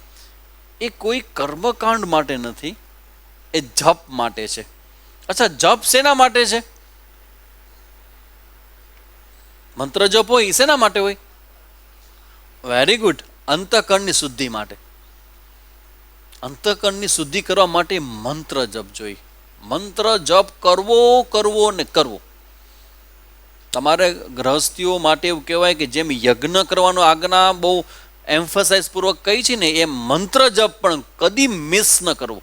એ કોઈ કર્મકાંડ માટે નથી, એ જપ માટે છે. અચ્છા, જપ શેના માટે છે? મંત્ર જપ હોય એ શેના માટે હોય? વેરી ગુડ, અંતઃકરણની શુદ્ધિ માટે. અંતઃકરણની શુદ્ધિ કરવા માટે મંત્ર જપ જોઈએ. મંત્ર જપ કરવો કરવો ને કરવો. તમારે ગૃહસ્થીઓ માટે એવું કહેવાય કે જેમ યજ્ઞ કરવાનો આજ્ઞા બહુ એમ્ફસાઇઝ પૂર્વક કહી છે ને, એમ મંત્ર જપ પણ કદી મિસ ન કરવો.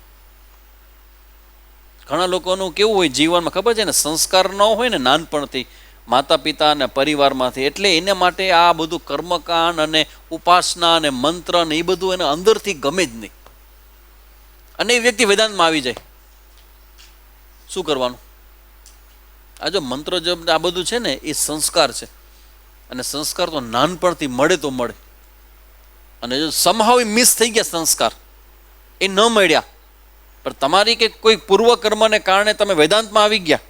ઘણા લોકોનું કેવું હોય જીવનમાં ખબર છે ને, સંસ્કાર ન હોય ને નાનપણથી માતા પિતા અને પરિવારમાંથી, એટલે એને માટે આ બધું કર્મકાંડ અને ઉપાસના અને મંત્ર ને એ બધું એને અંદરથી ગમે જ નહીં, અને એ વ્યક્તિ વેદાંતમાં આવી જાય. શું કરવાનું? આ જો મંત્ર જપ આ બધું છે ને એ સંસ્કાર છે, અને સંસ્કાર તો નાનપણથી મળે તો મળે. અને જો સમહાવ મિસ થઈ ગયા સંસ્કાર, એ ન મળ્યા, પણ તમારી કે કોઈ પૂર્વ કર્મને કારણે તમે વેદાંતમાં આવી ગયા,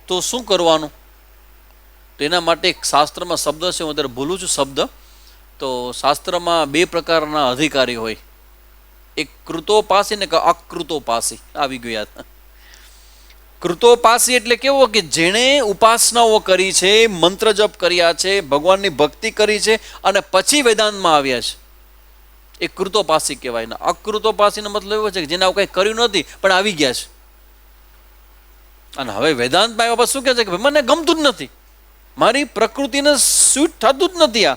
તો શું કરવાનું? તો એના માટે એક શાસ્ત્રમાં શબ્દ છે, હું અત્યારે ભૂલું છું શબ્દ. તો શાસ્ત્રમાં 2 પ્રકારના અધિકારી હોય, એક કૃતોપાસી ને અકૃતોપાસી. આવી ગયું યાદ. કૃતોપાસી એટલે કેવો કે જેણે ઉપાસનાઓ કરી છે, મંત્ર જપ કર્યા છે, ભગવાનની ભક્તિ કરી છે, અને પછી વેદાંતમાં આવ્યા છે, એ કૃતોપાસી કહેવાય. ને અકૃતોપાસીનો મતલબ એવો છે કે જેને આવું કંઈ કર્યું નથી પણ આવી ગયા છે, અને હવે વેદાંતમાં આવ્યા પછી શું કહે છે કે મને ગમતું જ નથી, મારી પ્રકૃતિને સૂટ થતું જ નથી. આ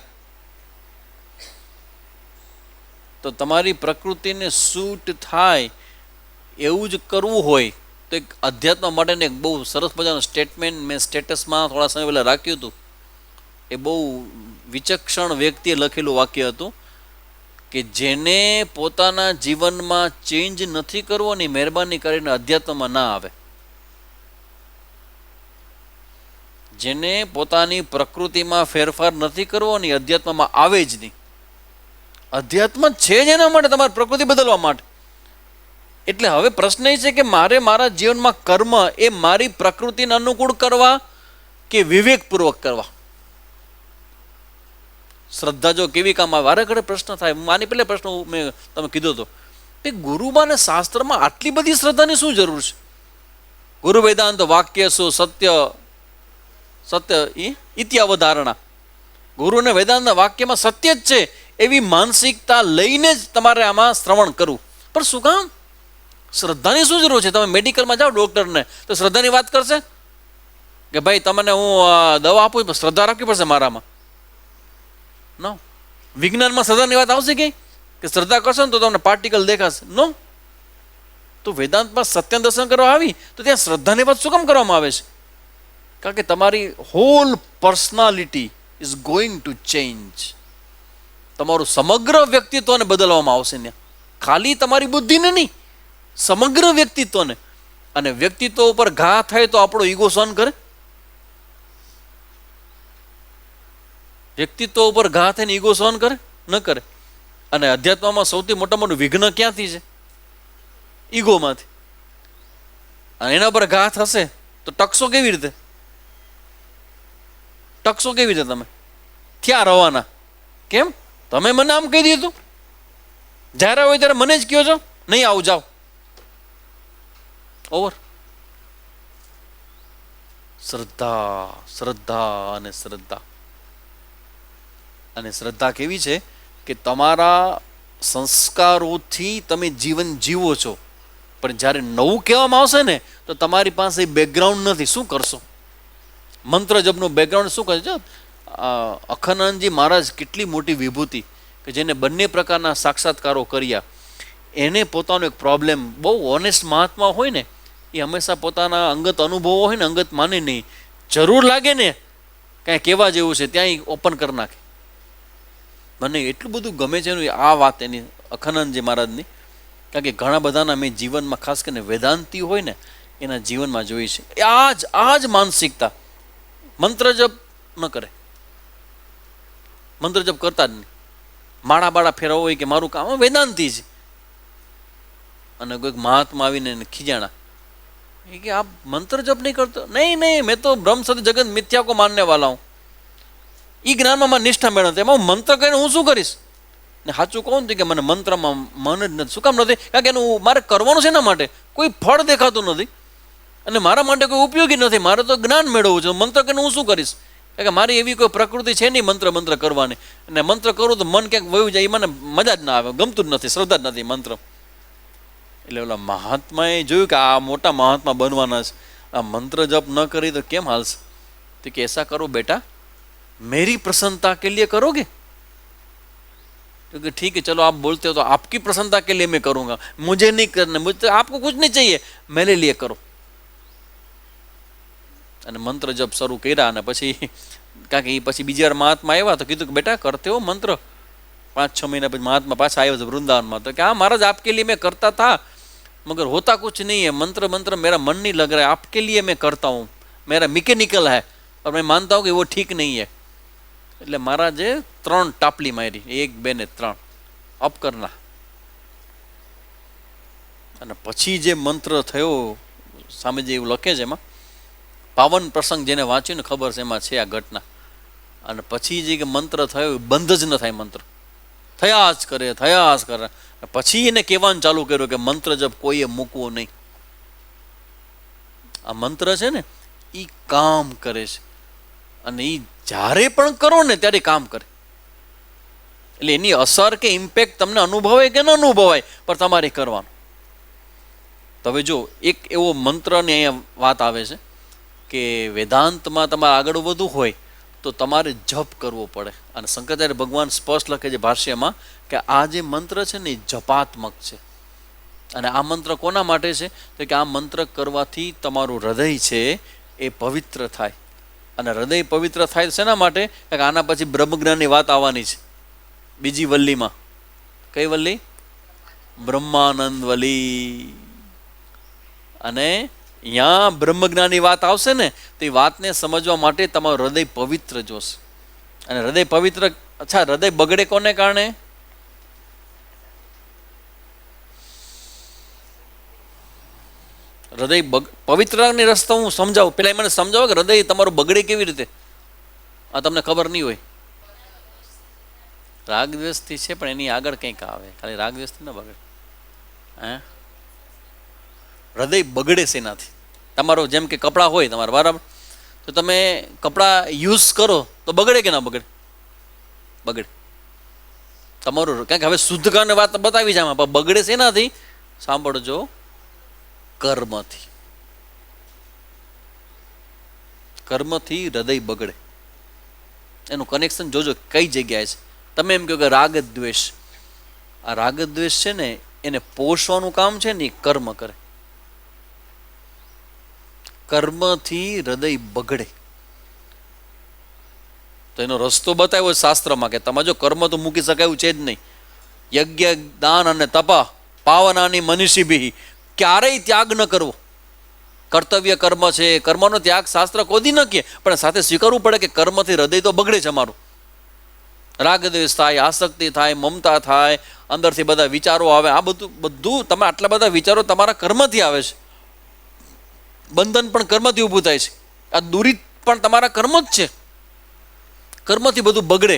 તો તમારી પ્રકૃતિને સૂટ થાય એવું જ કરવું હોય તો એક અધ્યાત્મ માટેને એક બહુ સરસ મજાનું સ્ટેટમેન્ટ મેં સ્ટેટસમાં થોડા સમય પહેલાં રાખ્યું હતું. એ બહુ વિચક્ષણ વ્યક્તિએ લખેલું વાક્ય હતું કે જેને પોતાના જીવનમાં ચેન્જ નથી કરવો ની મહેરબાની કરીને અધ્યાત્મમાં ના આવે. જેને પોતાની પ્રકૃતિમાં ફેરફાર નથી કરવો ની અધ્યાત્મમાં આવે જ નહીં. અધ્યાત્મ છે જ એના માટે, તમારી પ્રકૃતિ બદલવા માટે. એટલે હવે પ્રશ્ન એ છે કે મારે મારા જીવનમાં કર્મ એ મારી પ્રકૃતિને અનુકૂળ કરવા કે વિવેકપૂર્વક કરવા. શ્રદ્ધા જો કેવી કામ આવે? વારે ઘડે પ્રશ્ન થાય. આની પહેલા પ્રશ્ન મેં તમે કીધો હતો કે ગુરુમાં ને શાસ્ત્રમાં આટલી બધી શ્રદ્ધાની શું જરૂર છે? ગુરુ વેદાંત વાક્ય શું સત્ય સત્ય ઇત્યાવધારણા. ગુરુ ને વેદાંતના વાક્યમાં સત્ય જ છે એવી માનસિકતા લઈને જ તમારે આમાં શ્રવણ કરવું. પણ શું કામ? શ્રદ્ધાની શું જરૂર છે? તમે મેડિકલમાં જાઓ ડૉક્ટરને તો શ્રદ્ધાની વાત કરશે કે ભાઈ તમને હું દવા આપું પણ શ્રદ્ધા રાખવી પડશે મારામાં? નો. વિજ્ઞાનમાં શ્રદ્ધાની વાત આવશે કે શ્રદ્ધા કરશો ને તો તમને પાર્ટિકલ દેખાશે? નો. તો વેદાંતમાં સત્ય દર્શન કરવા આવી તો ત્યાં શ્રદ્ધાની વાત શું કામ કરવામાં આવે છે? કારણ કે તમારી whole personality is going to change. તમારું સમગ્ર વ્યક્તિત્વને બદલવામાં આવશે ત્યાં, ખાલી તમારી બુદ્ધિને નહીં, સમગ્ર વ્યક્તિત્વને. અને વ્યક્તિત્વ ઉપર ઘા થાય તો આપણો ઈગો સહન કરે? વ્યક્તિત્વ ઉપર ઘા થઈને ઈગો સહન કરે? ન કરે. અને અધ્યાત્મમાં સૌથી મોટું વિઘ્ન ક્યાંથી છે? ઈગોમાંથી. અને એના પર ઘા થશે તો ટકશો કેવી રીતે? ટકશો કેવી રીતે? તમે ક્યાં રવાના? કેમ? તમે મને આમ કહી દીધું, જ્યારે હોય ત્યારે મને જ કહો છો નહીં આવું, જાઓ, ઓવર. શ્રદ્ધા, શ્રદ્ધા અને શ્રદ્ધા. અને શ્રદ્ધા કેવી છે કે તમારા સંસ્કારોથી તમે જીવન જીવો છો, પણ જ્યારે નવું કહેવામાં આવશે ને તો તમારી પાસે બેકગ્રાઉન્ડ નથી. શું કરશો? મંત્ર જપનું બેકગ્રાઉન્ડ શું કરે છે? અખંડાનંદજી મહારાજ કેટલી મોટી વિભૂતિ કે જેને બંને પ્રકારના સાક્ષાત્કારો કર્યા. એને પોતાનો એક પ્રોબ્લેમ, બહુ ઓનેસ્ટ મહાત્મા હોય ને એ હંમેશા પોતાના અંગત અનુભવો હોય ને અંગત માને નહીં, જરૂર લાગે ને કાંઈ કહેવા જેવું છે ત્યાં ઓપન કરી નાખે. મને એટલું બધું ગમે છે એનું આ વાત એની અખંડાનંદજી મહારાજની. કારણ કે ઘણા બધાના મેં જીવનમાં ખાસ કરીને વેદાંતી હોય ને એના જીવનમાં જોઈ છે આ જ માનસિકતા. મંત્ર જપ ન કરે, મંત્ર જપ કરતા જ નહીં, માળા બાળા ફેરવો હોય કે મારું કામ વેદાંતી છે. અને કોઈક મહાત્મા આવીને એને ખીજાણા કે આપ મંત્ર જપ નહીં કરતો? નહીં નહીં, મેં તો બ્રહ્મ સત્ય જગત મિથ્યા કો માનને વાલા હું. એ જ્ઞાનમાં મારે નિષ્ઠા મેળવતી, એમાં હું મંત્ર કરીને હું શું કરીશ? ને સાચું કહું કે મને મંત્રમાં મન જ નથી. શું કામ નથી? કારણ કે એનું મારે કરવાનું છે એના માટે કોઈ ફળ દેખાતું નથી અને મારા માટે કોઈ ઉપયોગી નથી. મારે તો જ્ઞાન મેળવવું છે. મંત્ર કરીને હું શું કરીશ? કારણ કે મારી એવી કોઈ પ્રકૃતિ છે નહીં મંત્ર કરવાની. અને મંત્ર કરું તો મન ક્યાંક વયું જાય, એ મને મજા જ ના આવે, ગમતું જ નથી, શ્રદ્ધા જ નથી મંત્ર. એટલે ઓલા મહાત્માએ જોયું કે આ મોટા મહાત્મા બનવાના છે, આ મંત્ર જપ ન કરી તો કેમ હાલશે? તો કે એસા કરો બેટા, मेरी प्रसन्नता के लिए करोगे? क्योंकि ठीक है चलो आप बोलते हो तो आपकी प्रसन्नता के लिए मैं करूंगा, मुझे नहीं करना, मुझे आपको कुछ नहीं चाहिए, मेरे लिए करो. અને મંત્ર જપ શરૂ કર્યા. અને પછી કારણ કે એ પછી બીજી વાર મહાત્મા આવ્યા તો કીધું કે બેટા કરતે હો મંત્ર. 5-6 મહિના પછી મહાત્મા પાછા આવ્યો છે વૃંદાવનમાં. તો કે हाँ महाराज आपके लिए मैं करता था मगर होता कुछ नहीं है, मंत्र मंत्र मेरा मन नहीं लग रहा है, आपके लिए मैं करता हूँ, मेरा मैकेनिकल है और मैं मानता हूँ कि वो ठीक नहीं है. એટલે મહારાજે 3 ટાપલી મારી, 1 2 ને 3 અપ કરના. અને પછી જે મંત્ર થયો સામે જે એવું લખે છે એમાં પાવન પ્રસંગ જેને વાંચ્યું ને ખબર છે એમાં છે આ ઘટના. અને પછી જે મંત્ર થયો બંધ જ ન થાય, મંત્ર થયા જ કરે. પછી એને કહેવાનું ચાલુ કર્યું કે મંત્ર જપ કોઈએ મૂકવો નહીં. આ મંત્ર છે ને એ કામ કરે છે અને એ જ્યારે પણ કરો ને ત્યારે કામ કરે. એટલે એની અસર કે ઇમ્પેક્ટ તમને અનુભવાય કે ન અનુભવાય પણ તમારે કરવાનું. તો હવે જો એક એવો મંત્રની અહીંયા વાત આવે છે કે વેદાંતમાં તમારે આગળ વધવું હોય તો તમારે જપ કરવો પડે. અને શંકરાચાર્ય ભગવાન સ્પષ્ટ લખે છે ભાષ્યમાં કે આ જે મંત્ર છે ને એ જપાત્મક છે. અને આ મંત્ર કોના માટે છે? તો કે આ મંત્ર કરવાથી તમારું હૃદય છે એ પવિત્ર થાય. અને હૃદય પવિત્ર થાય શેના માટે? કે આના પછી બ્રહ્મજ્ઞાનની વાત આવવાની છે બીજી વલ્લીમાં. કઈ વલ્લી? બ્રહ્માનંદ વલ્લી. અને અહીંયા બ્રહ્મજ્ઞાનની વાત આવશે ને તો એ વાતને સમજવા માટે તમારું હૃદય પવિત્ર જોશે. અને હૃદય પવિત્ર, અચ્છા હૃદય બગડે કોને કારણે? હૃદય પવિત્રની રસ્તો હું સમજાવું. પેલા મને સમજાવો કે હૃદય તમારું બગડે કેવી રીતે? આ તમને ખબર નહીં હોય. રાગ દ્વેષથી છે, પણ એની આગળ કંઈક આવે. ખાલી રાગ દ્વેષથી ન બગડે. હે, હૃદય બગડે છે એનાથી. તમારો જેમ કે કપડાં હોય તમારા, બરાબર, તો તમે કપડાં યુઝ કરો તો બગડે કે ના બગડે? બગડે. તમારું કારણ કે હવે શુદ્ધકારની વાત બતાવી છે આમાં, પણ બગડે છે એનાથી. સાંભળજો, કર્મથી. કર્મથી હૃદય બગડે. એનું કનેક્શન જોજો કઈ જગ્યાએ છે. તમે એમ કહો કે રાગ દ્વેષ, આ રાગ દ્વેષ છે ને એને પોષવાનું કામ છે ને એ કર્મ કરે. કર્મથી હૃદય બગડે. તો એનો રસ્તો બતાવ્યો શાસ્ત્રમાં કે તમે જો કર્મ તો મૂકી શકાયું છે જ નહીં. યજ્ઞ, દાન અને તપા પાવનાની મનીષીભી, ક્યારેય ત્યાગ ન કરવો. કર્તવ્ય કર્મ છે, કર્મનો ત્યાગ શાસ્ત્ર કોદી ન કહે, પણ સાથે સ્વીકારવું પડે કે કર્મથી હૃદય તો બગડે છે અમારું. રાગ દ્વેષ થાય, આસક્તિ થાય, મમતા થાય, અંદરથી બધા વિચારો આવે. આ બધું તમે આટલા બધા વિચારો તમારા કર્મથી આવે છે. બંધન પણ કર્મથી ઊભું થાય છે. આ દુરિત પણ તમારા કર્મ જ છે. કર્મથી બધું બગડે.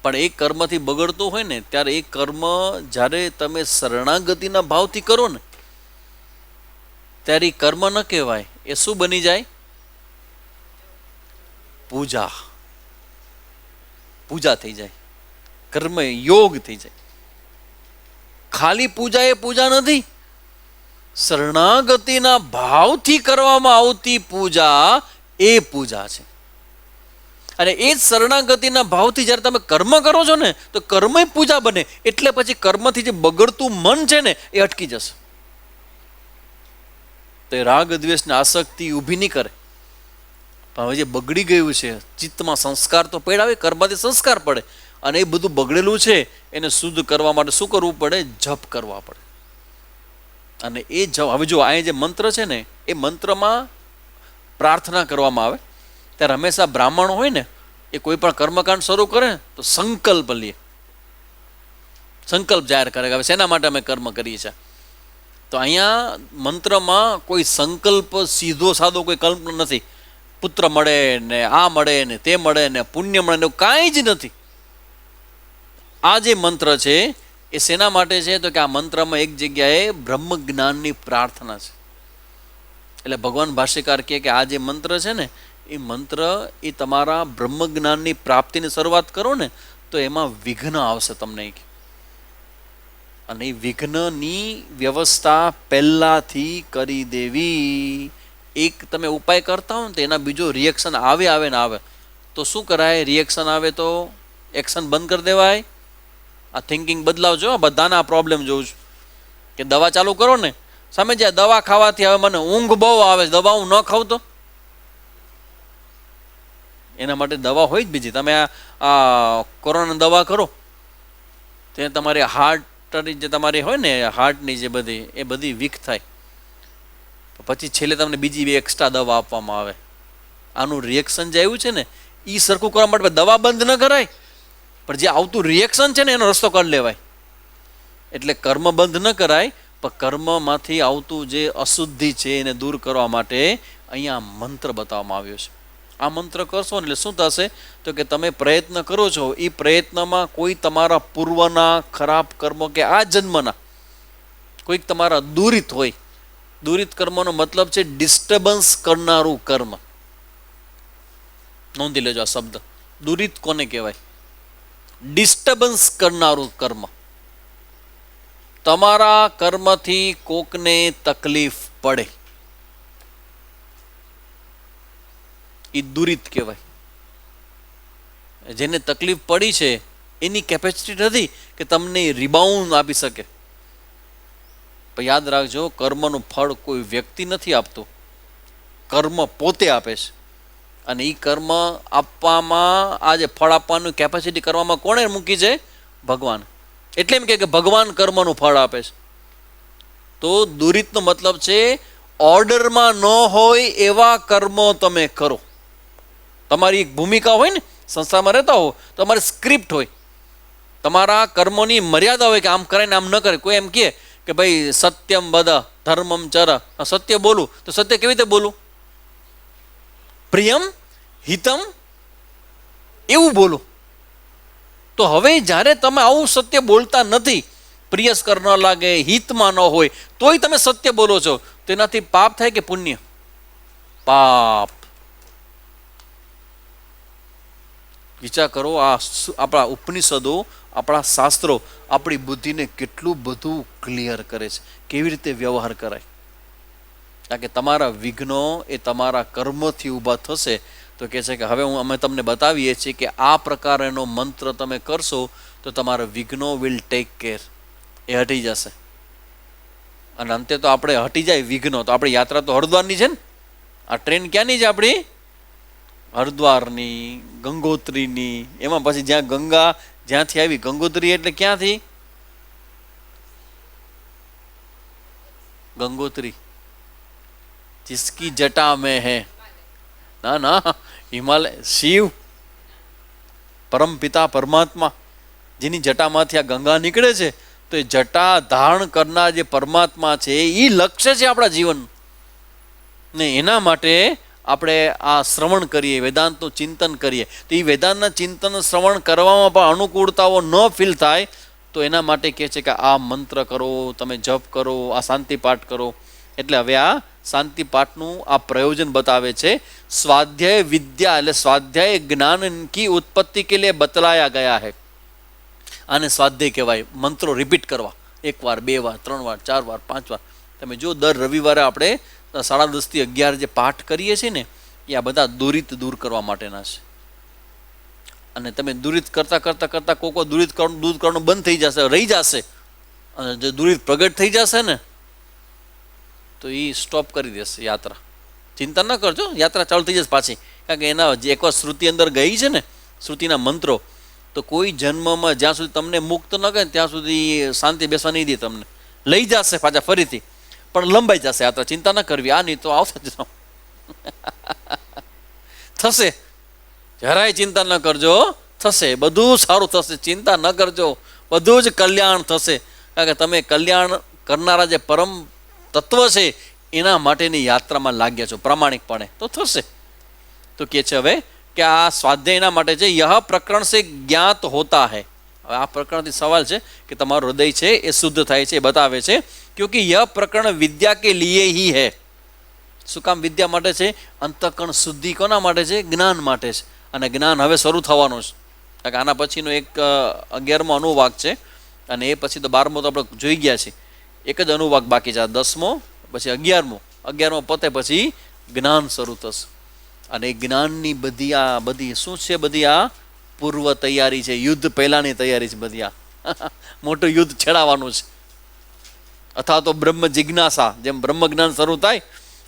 પણ એ કર્મથી બગડતું હોય ને ત્યારે એ કર્મ જ્યારે તમે શરણાગતિના ભાવથી કરો ને ત્યારે એ કર્મ ન કહેવાય. એ શું બની જાય? પૂજા. પૂજા થઈ જાય, કર્મ યોગ થઈ જાય. ખાલી પૂજા એ પૂજા નથી. શરણાગતિના ભાવથી કરવામાં આવતી પૂજા એ પૂજા છે. અને એ જ શરણાગતિના ભાવથી જ્યારે તમે કર્મ કરો છો ને તો કર્મ પૂજા બને. એટલે પછી કર્મથી જે બગડતું મન છે ને એ અટકી જશે. તો એ રાગ દ્વેષને આસક્તિ ઊભી નહીં કરે. પણ હવે જે બગડી ગયું છે ચિત્તમાં સંસ્કાર તો પડ્યા, કર્મથી સંસ્કાર પડે, અને એ બધું બગડેલું છે એને શુદ્ધ કરવા માટે શું કરવું પડે? જપ કરવા પડે. અને એ જપ, હવે જો આ જે મંત્ર છે ને એ મંત્રમાં પ્રાર્થના કરવામાં આવે ત્યારે હંમેશા બ્રાહ્મણ હોય ને એ કોઈ પણ કર્મકાંડ શરૂ કરે તો સંકલ્પ લે, સંકલ્પ જાહેર કરે કે હવે શેના માટે અમે કર્મ કરીએ છીએ. તો અહીંયા મંત્રમાં કોઈ સંકલ્પ સીધો સાદો કોઈ કલ્પ નથી. પુત્ર મળે ને આ મળે ને તે મળે ને પુણ્ય મળે ને કાંઈ જ નથી. આ જે મંત્ર છે એ શેના માટે છે? તો કે આ મંત્રમાં એક જગ્યાએ બ્રહ્મ જ્ઞાનની પ્રાર્થના છે. એટલે ભગવાન ભાષ્યકાર કહે કે આ જે મંત્ર છે ને એ મંત્ર એ તમારા બ્રહ્મ જ્ઞાનની પ્રાપ્તિની શરૂઆત કરો ને તો એમાં વિઘ્ન આવશે તમને. અને એ વિઘ્નની વ્યવસ્થા પહેલાથી કરી દેવી. એક તમે ઉપાય કરતા હો ને તો એના બીજો રિએક્શન આવે ને આવે તો શું કરાય? રિએક્શન આવે તો એક્શન બંધ કરી દેવાય. આ થિંકિંગ બદલાવજો. બધાના પ્રોબ્લેમ જોઉં છું કે દવા ચાલુ કરો ને સામે જ્યાં દવા ખાવાથી હવે મને ઊંઘ બહુ આવે, દવા હું ન ખાઉં તો એના માટે દવા હોય જ બીજી. તમે આ કોરોનાની દવા કરો તે તમારી હાર્ટની જે તમારી હોય ને હાર્ટની જે બધી એ બધી વીક થાય, પછી છેલ્લે તમને બીજી બી એક્સ્ટ્રા દવા આપવામાં આવે. આનું રિએક્શન જે આવ્યું છે ને એ સરખું કરવા માટે દવા બંધ ન કરાય, પણ જે આવતું રિએક્શન છે ને એનો રસ્તો કરી લેવાય. એટલે કર્મ બંધ ન કરાય, પણ કર્મમાંથી આવતું જે અશુદ્ધિ છે એને દૂર કરવા માટે અહીંયા મંત્ર બતાવવામાં આવ્યો છે. આ મંત્ર કરશો ને એટલે શું થશે? તો કે તમે પ્રયત્ન કરો છો એ પ્રયત્નમાં કોઈ તમારા પૂર્વના ખરાબ કર્મો કે આ જન્મના કોઈક તમારા દૂરિત હોય. દૂરિત કર્મનો મતલબ છે ડિસ્ટર્બન્સ કરનારું કર્મ. નોંધી લેજો આ શબ્દ. દૂરિત કોને કહેવાય? ડિસ્ટર્બન્સ કરનારું કર્મ. તમારા કર્મથી કોકને તકલીફ પડે એ દૂરિત કહેવાય. જેને તકલીફ પડી છે એની કેપેસિટી નથી કે તમને રિબાઉન્ડ આપી શકે. પણ યાદ રાખજો, કર્મનું ફળ કોઈ વ્યક્તિ નથી આપતું, કર્મ પોતે આપે છે. અને એ કર્મ આપવામાં આ જે ફળ આપવાનું કેપેસિટી કરવામાં કોણે મૂકી છે? ભગવાન. એટલે એમ કે ભગવાન કર્મનું ફળ આપે છે. તો દુરિતનો મતલબ છે ઓર્ડરમાં ન હોય એવા કર્મો તમે કરો. તમારી એક ભૂમિકા હોય ને, સંસ્થામાં રહેતા હો તો તમારી સ્ક્રિપ્ટ હોય, તમારા કર્મોની મર્યાદા હોય કે આમ કરે ને આમ ન કરે. કોઈ એમ કહે કે ભાઈ સત્યમ વદ ધર્મમ ચર, સત્ય બોલું તો સત્ય કેવી રીતે બોલું? પ્રિયમ હિતમ એવું બોલું. તો હવે જ્યારે તમે આવું સત્ય બોલતા નથી, પ્રિયસ્કર ન લાગે, હિતમાં ન હોય, તોય તમે સત્ય બોલો છો, તેનાથી પાપ થાય કે પુણ્ય? પાપ. વિચાર કરો, આ આપણા ઉપનિષદો, આપણા શાસ્ત્રો આપણી બુદ્ધિને કેટલું બધું ક્લિયર કરે છે, કેવી રીતે વ્યવહાર કરાય. કારણ કે તમારા વિઘ્નો એ તમારા કર્મથી ઊભા થશે. તો કહે છે કે હવે અમે તમને બતાવીએ છીએ કે આ પ્રકારનો મંત્ર તમે કરશો તો તમારા વિઘ્નો વિલ ટેક કેર, એ હટી જશે. અને અંતે તો આપણે હટી જાય વિઘ્નો, તો આપણી યાત્રા તો હરિદ્વારની છે ને. આ ટ્રેન ક્યાંની છે આપણી? હરિદ્વારની, ગંગોત્રીની. એમાં પછી જ્યાં ગંગા જ્યાંથી આવી, ગંગોત્રી એટલે ક્યાંથી? ગંગોત્રી जिसकी जटा में है, ना ना, हिमालय शिव परम पिता परमात्मा, જેની જટામાંથી આ ગંગા નીકળે છે, તો એ જટા ધારણ કરનાર જે પરમાત્મા છે એ લક્ષ્ય છે આપણા જીવન ને. એના માટે આપણે આ શ્રવણ કરીએ, વેદાંતનું ચિંતન કરીએ. તો એ વેદાંતના ચિંતન શ્રવણ કરવામાં પણ અનુકૂળતાઓ ન ફીલ થાય, તો એના માટે કહે છે કે આ મંત્ર કરો, તમે જપ કરો, આ શાંતિ પાઠ કરો. એટલે હવે આ શાંતિ પાઠનું આ પ્રયોજન બતાવે છે. સ્વાધ્યાય વિદ્યા એટલે સ્વાધ્યાય જ્ઞાન કી ઉત્પત્તિ કે લીએ બતલાયા ગયા है. આને સ્વાધ્યાય કહેવાય. મંત્રો રિપીટ કરવા, 1 વાર 2 વાર 3 વાર 4 વાર 5 વાર. તમે જો દર રવિવારે આપણે 10:30 થી 11 જે પાઠ કરીએ છીએ ને, એ આ બધા દુરિત દૂર કરવા માટેના છે. અને તમે દુરિત કરતાં કરતાં કરતાં કોકો દૂર કરવાનું બંધ થઈ જશે, રહી જશે. અને જે દુરિત પ્રગટ થઈ જશે ને, તો એ સ્ટોપ કરી દેશે યાત્રા. ચિંતા ન કરજો, યાત્રા ચાલુ થઈ જશે પાછી. કારણ કે એના જે એકવાર શ્રુતિ અંદર ગઈ છે ને, શ્રુતિના મંત્રો, તો કોઈ જન્મમાં જ્યાં સુધી તમને મુક્ત ન કરે ત્યાં સુધી શાંતિ બેસવા નહીં દે. તમને લઈ જશે પાછા ફરીથી, પણ લંબાઈ જશે યાત્રા. ચિંતા ન કરવી. આ નહીં તો આવશે જ થશે. જરાય ચિંતા ન કરજો, થશે. બધું સારું થશે. ચિંતા ન કરજો, બધું જ કલ્યાણ થશે. કારણ કે તમે કલ્યાણ કરનારા જે પરમ તત્વ છે એના માટેની યાત્રામાં લાગ્યા છો પ્રામાણિકપણે, તો થશે. તો કે છે હવે કે આ સ્વાધ્યાય એના માટે છે. યહ પ્રકરણ સે જ્ઞાત હોતા હૈ. હવે આ પ્રકરણથી સવાલ છે કે તમારું હૃદય છે એ શુદ્ધ થાય છે, એ બતાવે છે. ક્યોંકિ યહ પ્રકરણ વિદ્યા કે લીએ હી હૈ. શું કામ વિદ્યા માટે છે? અંતઃકરણ શુદ્ધિ કોના માટે છે? જ્ઞાન માટે છે. અને જ્ઞાન હવે શરૂ થવાનું છે. કારણ કે આના પછીનો એક 11મો અનુવાક છે, અને એ પછી તો 12મો તો આપણે જોઈ ગયા છીએ. એક જ અનુવાક બાકી છે, 10મો પછી 11મો પતે પછી જ્ઞાન શરૂ થશે. અને એ જ્ઞાનની બધી શું છે? બધી આ પૂર્વ તૈયારી છે, યુદ્ધ પહેલાની તૈયારી છે બધી. આ મોટું યુદ્ધ છેડાવવાનું છે. અથવા તો બ્રહ્મ જિજ્ઞાસા, જેમ બ્રહ્મ જ્ઞાન શરૂ થાય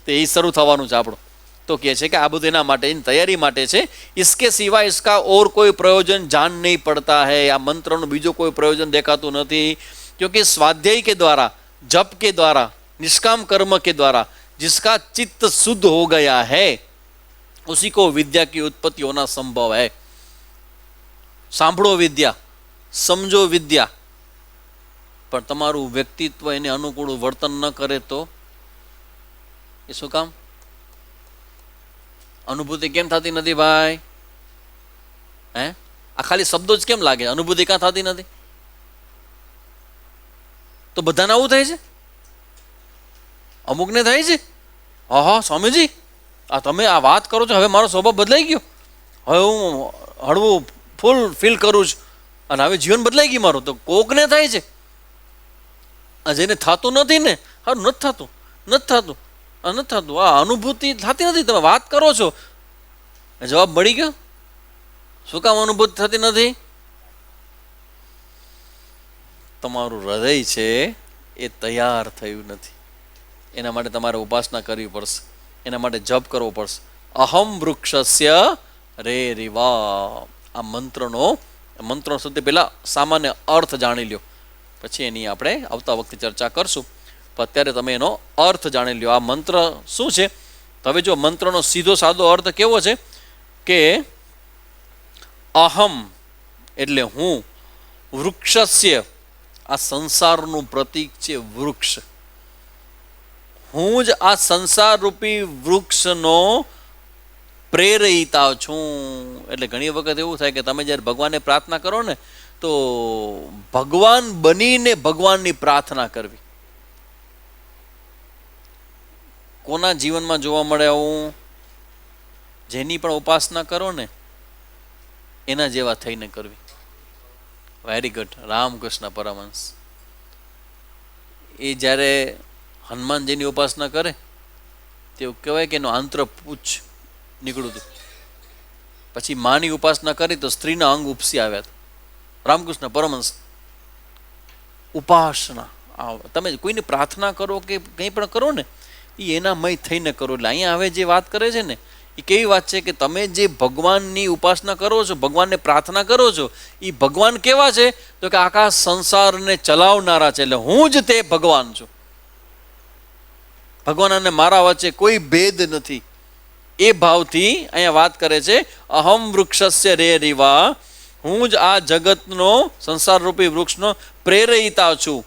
તો એ શરૂ થવાનું છે આપણું. તો કહે છે કે આ બધું એના માટે, એની તૈયારી માટે છે. इसके सिवा इसका और कोई प्रयोजन जान नहीं पड़ता है. આ મંત્રનું બીજું કોઈ પ્રયોજન દેખાતું નથી. क्योंकि स्वाध्याय के द्वारा, जप के द्वारा, निष्काम कर्म के द्वारा जिसका चित्त शुद्ध हो गया है उसी को विद्या की उत्पत्ति होना संभव है. સાંભળો વિદ્યા, સમજો વિદ્યા, પણ તમારું વ્યક્તિત્વ એને અનુકૂળ વર્તન ન કરે તો એ શું કામ? અનુભૂતિ કેમ થતી નથી ભાઈ? હે, આ ખાલી શબ્દો જ કેમ લાગે? અનુભૂતિ ક્યાં થતી નથી? તો બધાને આવું થાય છે? અમુકને થાય છે? હા સ્વામીજી, આ તમે આ વાત કરો છો, હવે મારો સ્વભાવ બદલાઈ ગયો, હવે હું હળવું ફૂલ ફીલ કરું છું, અને હવે જીવન બદલાઈ ગયું મારું. તો કોકને થાય છે. જેને થતું નથી ને, હારું નથી થતું. આ અનુભૂતિ થતી નથી. તમે વાત કરો છો, જવાબ મળી ગયો. શું કામ અનુભૂતિ થતી નથી? તમારું હૃદય છે એ તૈયાર થયું નથી. એના માટે તમારે ઉપાસના કરવી પડશે, એના માટે જપ કરવો પડશે. અહમ વૃક્ષસ્ય રે રિવા. આ મંત્રનો સૌથી પહેલા સામાન્ય અર્થ જાણી લ્યો, પછી એની આપણે આવતા વખતે ચર્ચા કરશું. પણ અત્યારે તમે એનો અર્થ જાણી લ્યો. આ મંત્ર શું છે? હવે જો મંત્રનો સીધો સાદો અર્થ કેવો છે કે અહમ એટલે હું, વૃક્ષસ્ય આ સંસારનું પ્રતીક છે વૃક્ષ. હું જ આ સંસાર રૂપી વૃક્ષનો પ્રેરિતા છું. એટલે ઘણી વખત એવું થાય કે તમે જ્યારે ભગવાનને પ્રાર્થના કરો ને તો ભગવાન બનીને ભગવાનની પ્રાર્થના કરવી. કોના જીવનમાં જોવા મળે આવું? જેની પણ ઉપાસના કરો ને એના જેવા થઈને કરવી. Very good. રામકૃષ્ણ પરમહંસ એ જ્યારે હનુમાનજીની ઉપાસના કરે તેવું કહેવાય કે એનો આંતરપૂછ નીકળ્યું હતું. પછી માની ઉપાસના કરી તો સ્ત્રીના અંગ ઉપસી આવ્યા હતા. રામકૃષ્ણ પરમહંસ ઉપાસના. તમે કોઈને પ્રાર્થના કરો કે કંઈ પણ કરો ને એ એનામય થઈને કરો. એટલે અહીંયા હવે જે વાત કરે છે ને એ કેવી વાત છે કે તમે જે ભગવાનની ઉપાસના કરો છો, ભગવાનને પ્રાર્થના કરો છો, એ ભગવાન કેવા છે? તો કે આખા સંસારને ચલાવનારા છે. એટલે હું જ તે ભગવાન છું. ભગવાન અને મારા વચ્ચે કોઈ ભેદ નથી. એ ભાવથી અહીંયા વાત કરે છે, અહમ વૃક્ષસ્ય રે રીવા, હું જ આ જગતનો સંસાર રૂપી વૃક્ષનો પ્રેરિતા છું.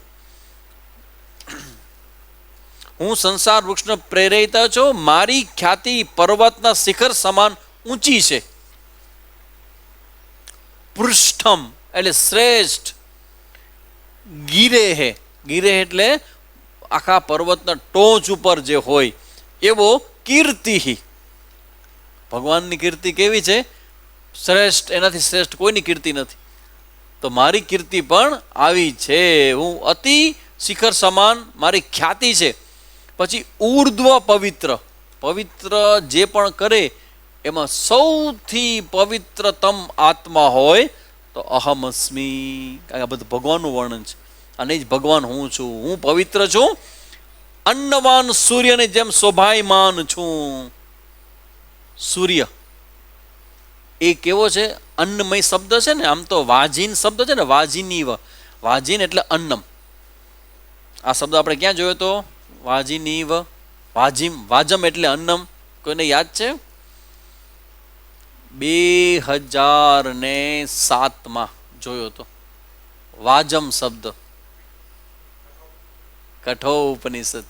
હું સંસાર વૃક્ષનો પ્રેરિતા છું. મારી ખ્યાતિ પર્વતના શિખર સમાન ઊંચી છે. પૃષ્ઠમ એટલે શ્રેષ્ઠ. ગીરે હે, ગીરે એટલે આખા પર્વતના ટોચ ઉપર જે હોય એવો કીર્તિ. ભગવાનની કીર્તિ કેવી છે? શ્રેષ્ઠ. એનાથી શ્રેષ્ઠ કોઈની કીર્તિ નથી. તો મારી કીર્તિ પણ આવી છે. હું અતિ શિખર સમાન મારી ખ્યાતિ છે. પછી ઉર્ધ્વ પવિત્ર. પવિત્ર જે પણ કરે એમાં સૌથી પવિત્રતમ આત્મા હોય તો અહમ અસ્મી. આ બધું ભગવાનનું વર્ણન છે. અને જ ભગવાન હું છું. હું પવિત્ર છું. અન્નવાન સૂર્યની જેમ શોભાયમાન છું. સૂર્ય એ કેવો છે? અન્નમય શબ્દ છે ને. આમ તો વાજીન શબ્દ છે ને, વાજીનીવ. વાજીન એટલે અન્નમ. આ શબ્દ આપણે ક્યાં જોયો તો? વાજીનીવ. વાજીમ, વાજમ એટલે અન્નમ. કોઈને યાદ છે? 2007 જોયો તો વાજમ શબ્દ. કઠોપનિષદ.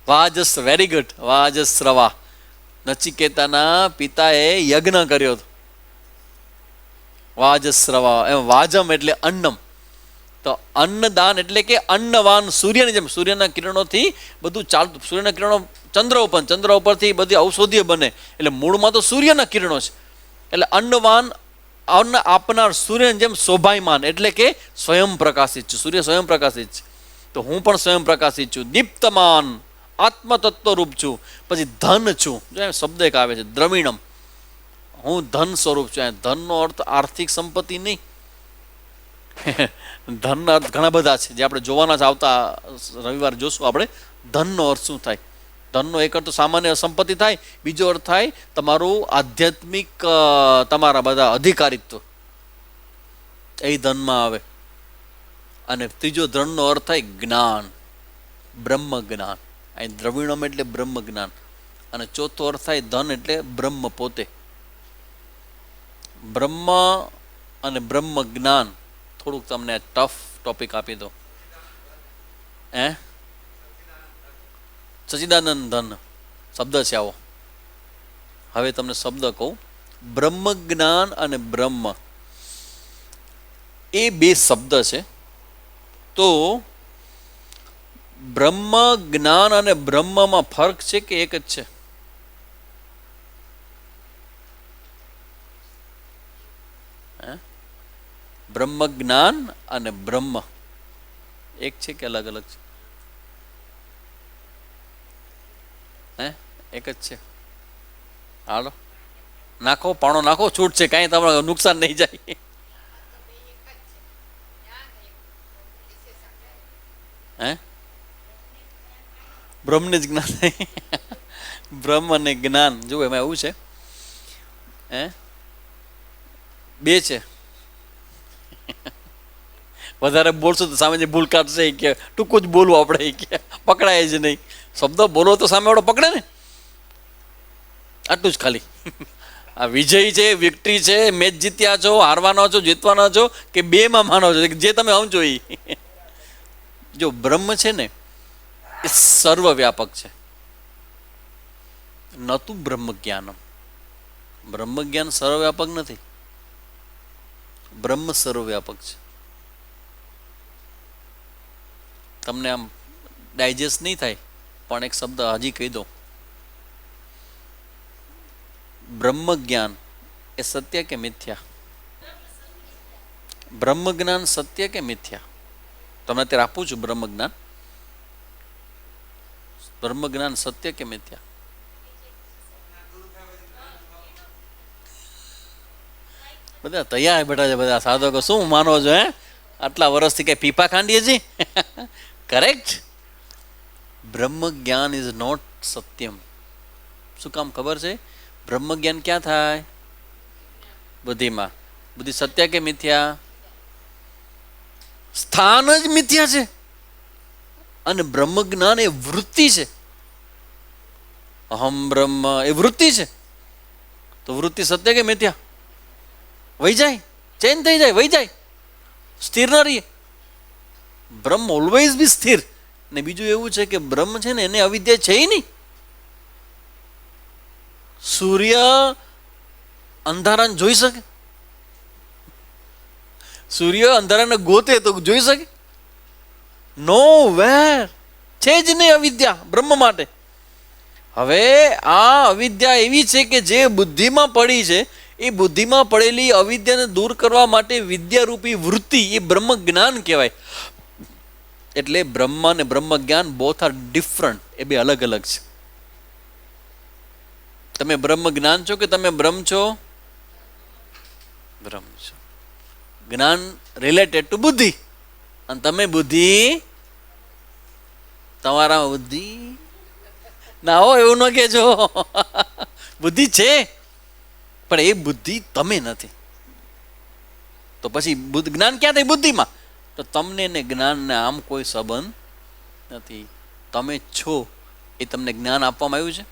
વાજસ. Very good. વાજસ્રવા. નચિકેતાના પિતાએ યજ્ઞ કર્યો હતો. વાજસ્રવા. એમ વાજમ એટલે અન્નમ. તો અન્નદાન એટલે કે અન્નવાન સૂર્યની જેમ. સૂર્યના કિરણોથી બધું ચાલતું. સૂર્યના કિરણો ચંદ્ર ઉપર, ચંદ્ર ઉપરથી બધી ઔષધિઓ બને. એટલે મૂળમાં તો સૂર્યના કિરણો છે. એટલે અન્નવાન, અન્ન આપનાર સૂર્યની જેમ શોભાયમાન એટલે કે સ્વયં પ્રકાશિત છે. સૂર્ય સ્વયં પ્રકાશિત છે. તો હું પણ સ્વયં પ્રકાશિત છું. દીપ્તમાન આત્મતત્વ રૂપ છું. પછી ધન છું. જો શબ્દ એક આવે છે દ્રવિણમ. હું ધન સ્વરૂપ છું. ધનનો અર્થ આર્થિક સંપત્તિ નહીં. ધનના અર્થ ઘણા બધા છે જે આપણે જોવાના જ. આવતા રવિવાર જોશું આપણે ધનનો અર્થ શું થાય. ધનનો એક અર્થ સામાન્ય સંપત્તિ થાય. બીજો અર્થ થાય તમારું આધ્યાત્મિક, તમારા બધા અધિકારિત્વ એ ધનમાં આવે. અને ત્રીજો ધનનો અર્થ થાય જ્ઞાન, બ્રહ્મ જ્ઞાન. અહીં દ્રવિણમ એટલે બ્રહ્મ જ્ઞાન. અને ચોથો અર્થ થાય ધન એટલે બ્રહ્મ પોતે. બ્રહ્મ અને બ્રહ્મ જ્ઞાન. થોડુંક તમને ટફ ટોપિક આપી દો. સચિદાનંદ ધન શબ્દ છે આવો. હવે તમને શબ્દ કહું. બ્રહ્મ જ્ઞાન અને બ્રહ્મ એ બે શબ્દ છે. તો બ્રહ્મ જ્ઞાન અને બ્રહ્મમાં ફરક છે કે એક જ છે? બ્રહ્મ જ્ઞાન અને બ્રહ્મ એક છે કે અલગ અલગ છે? એક જ છે. હાલો નાખો, પાણો નાખો, છૂટ છે, કાંઈ તમારે નુકસાન નહીં જાય. બ્રહ્મને જ જ્ઞાન. બ્રહ્મ અને જ્ઞાન જુઓ એમાં એવું છે. બે છે. વધારે બોલશો તો સામે જે ભૂલ કાઢશે કે ટૂંકું જ બોલવું આપણે કે પકડાય જ નહીં. શબ્દ બોલો તો સામે વાળો પકડે ને. આટલું જ ખાલી. આ વિજય છે, વિક્ટરી છે, મેચ જીત્યા છો, હારવાનો છો, જીતવાના છો કે બેમાં માનો છો, જે તમે સમજો એ. જો બ્રહ્મ છે ને એ સર્વવ્યાપક છે. નતું બ્રહ્મ જ્ઞાનમ. બ્રહ્મ જ્ઞાન સર્વવ્યાપક નથી, બ્રહ્મ સર્વવ્યાપક છે. તમને આમ ડાયજેસ્ટ નહીં થાય, પણ એક શબ્દ હજી કહી દો. બ્રહ્મ જ્ઞાન એ સત્ય કે મિથ્યા? બ્રહ્મ જ્ઞાન સત્ય કે મિથ્યા? તમને અત્યારે આપું છું બ્રહ્મ જ્ઞાન. બ્રહ્મ જ્ઞાન સત્ય કે મિથ્યા? બધા તૈયાર બેઠા છે, બધા સાધકો. શું માનો છો? આટલા વર્ષથી કઈ પીપા ખાંડીએ છીએ? કરેક્ટ. બ્રહ્મ જ્ઞાન ઇઝ નોટ સત્યમ. શું કામ ખબર છે? બ્રહ્મ જ્ઞાન ક્યાં થાય? બુદ્ધિમાં. બુદ્ધિ સત્ય કે મિથ્યા? સ્થાન જ મિથ્યા છે. અને બ્રહ્મ જ્ઞાન એ વૃત્તિ છે. અહમ બ્રહ્મ એ વૃત્તિ છે. તો વૃત્તિ સત્ય કે મિથ્યા? વહી જાય, ચેન્જ થઈ જાય, વહી જાય, સ્થિર ન રહીએ. બ્રહ્મ ઓલવેઝ બી સ્થિર. ને બીજું એવું છે કે બ્રહ્મ છે ને એને અવિદ્યા છે નહીં. સૂર્ય અંધારાને જોઈ શકે? સૂર્ય અંધારાને ગોતે તો જોઈ શકે? નો વેર. છે જ નહીં અવિદ્યા બ્રહ્મ માટે. હવે આ અવિદ્યા એવી છે કે જે બુદ્ધિમાં પડી છે, એ બુદ્ધિમાં પડેલી અવિદ્યાને દૂર કરવા માટે વિદ્યારૂપી વૃત્તિ, એ બ્રહ્મ જ્ઞાન કહેવાય. એટલે બ્રહ્મ અને બ્રહ્મ જ્ઞાન બોથ આર ડિફરન્ટ. એ બે અલગ અલગ છે. તમે બ્રહ્મ જ્ઞાન છો કે તમે બ્રહ્મ છો? બ્રહ્મ છો. જ્ઞાન રિલેટેડ ટુ બુદ્ધિ, અને તમે બુદ્ધિ. તમારા બુદ્ધિ ના હો, એવું ન કહેજો. બુદ્ધિ છે, પણ એ બુદ્ધિ તમે નથી. તો પછી જ્ઞાન ક્યાં થાય? બુદ્ધિમાં. તો તમને ને જ્ઞાનને આમ કોઈ સંબંધ નથી. તમે છો એ તમને જ્ઞાન આપવામાં આવ્યું છે.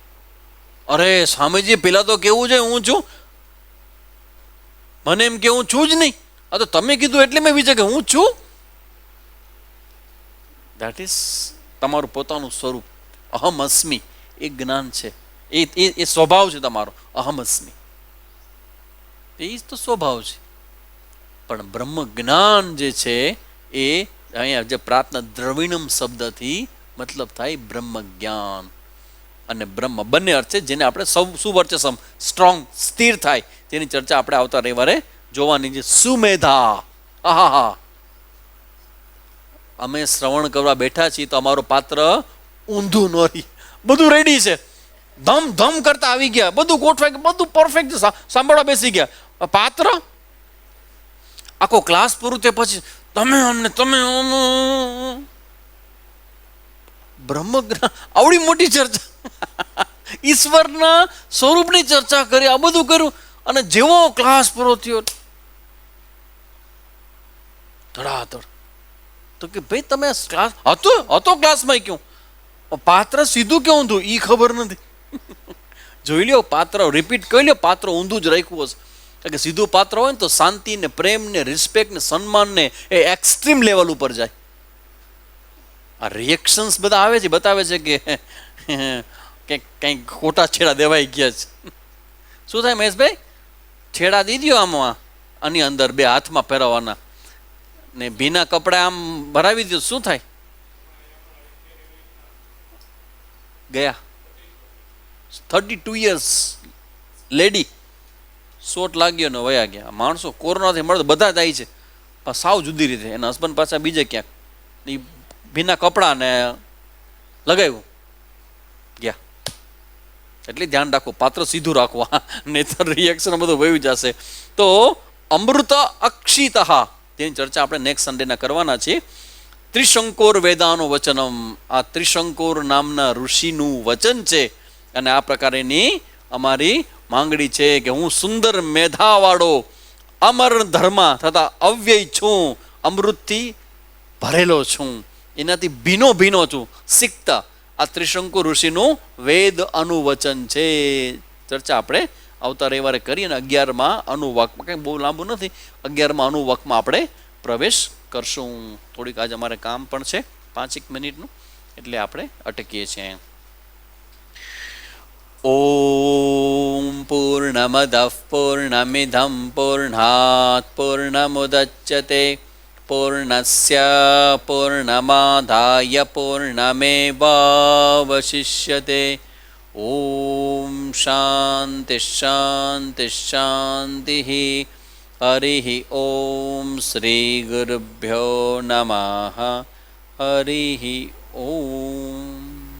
અરે સ્વામીજી પેલા તો કેવું છે હું છું, મને એમ કે હું છું જ નહીં. આ તો તમે કીધું એટલે મેં વિચાર કે હું છું. દેટ ઇઝ તમારું પોતાનું સ્વરૂપ. અહમ અસ્મિ એ જ્ઞાન છે. એ સ્વભાવ છે તમારો. અહમ અસ્મિ એ જ તો સ્વભાવ છે. પણ બ્રહ્મ જ્ઞાન જે છે એ અહીંયા જે પ્રાર્થના દ્રવિણમ શબ્દથી મતલબ થાય બ્રહ્મ જ્ઞાન અને બ્રહ્મ બંને અર્થ છે, જેને આપણે સુવર્ચસમ સ્ટ્રોંગ સ્થિર થાય, તેની ચર્ચા આપણે આવતા રવિવારે જોવાની છે. સુમેધા. આહા, અમે શ્રવણ કરવા બેઠા છીએ તો અમારું પાત્ર ઊંધું ન રહી. બધું રેડી છે, ધમ ધમ કરતા આવી ગયા, બધું ગોઠવાય, બધું પરફેક્ટ સાંભળવા બેસી ગયા. પાત્ર આખો ક્લાસ પૂરું તે પછી તમે અમને તમે બ્રહ્મ આવડી મોટી ચર્ચા, ઈશ્વરના સ્વરૂપની ચર્ચા કરી, આ બધું કર્યું, અને જેવો ક્લાસ પૂરો થયો ધડાધડ. તો કે ભાઈ તમે ક્લાસ હતો ક્લાસમાં ક્યું? પાત્ર સીધું કે ઊંધું એ ખબર નથી. જોઈ લ્યો, પાત્ર રિપીટ કરી લ્યો, પાત્ર ઊંધું જ રાખ્યું હશે. કારણ કે સીધું પાત્ર હોય ને તો શાંતિ ને પ્રેમ ને રિસ્પેક્ટ ને સન્માન ને એ એક્સ્ટ્રીમ લેવલ ઉપર જાય. આ રિએક્શન્સ બધા આવે છે, બતાવે છે કે કંઈક ખોટા છેડા દેવાઈ ગયા છે. શું થાય મહેશભાઈ? છેડા દીધો આમાં, આની અંદર બે હાથમાં પહેરવાના ને ભીના કપડા આમ ભરાવી દો, શું થાય? ગયા 32 years લેડી, શોટ લાગ્યો ને વયા ગયા. માણસો કોરોનાથી મળે બધા જાય છે, પણ સાવ જુદી રીતે. એના હસબન્ડ પાછા બીજે ક્યાંક ભીના કપડાં ને લગાવ્યું, ગયા. એટલે ધ્યાન રાખો, પાત્ર સીધું રાખવા, નહીતર રિએક્શન બધું વયું જશે. તો અમૃત અક્ષિત, તેની ચર્ચા આપણે નેક્સ્ટ સન્ડેના કરવાના છીએ. ત્રિશંકોર વેદાનું વચનમ, આ ત્રિશંકોર નામના ઋષિનું વચન છે. અને આ પ્રકારેની અમારી માંગણી છે કે હું સુંદર મેધાવાળો અમર ધર્મ તથા અવ્યય છું, અમૃતથી ભરેલો છું, એનાથી ભીનો ભીનો છું, સિક્ત. આ ત્રિશંકુ ઋષિનું વેદ અનુવચન છે. ચર્ચા આપણે આવતા રવિવારે કરી, અને 11માં અનુવાકમાં, કંઈ બહુ લાંબુ નથી, 11માં અનુવાકમાં આપણે પ્રવેશ કરશું. થોડીક આજે અમારે કામ પણ છે 5 મિનિટનું, એટલે આપણે અટકીએ છીએ. ॐ पूर्णमदः पूर्णमिदं पूर्णात् पूर्णमुदच्यते पूर्णस्य पूर्णमादाय पूर्णमेवावशिष्यते ॐ शान्तिः हरिः ॐ श्रीगुरुभ्यो नमः हरिः ॐ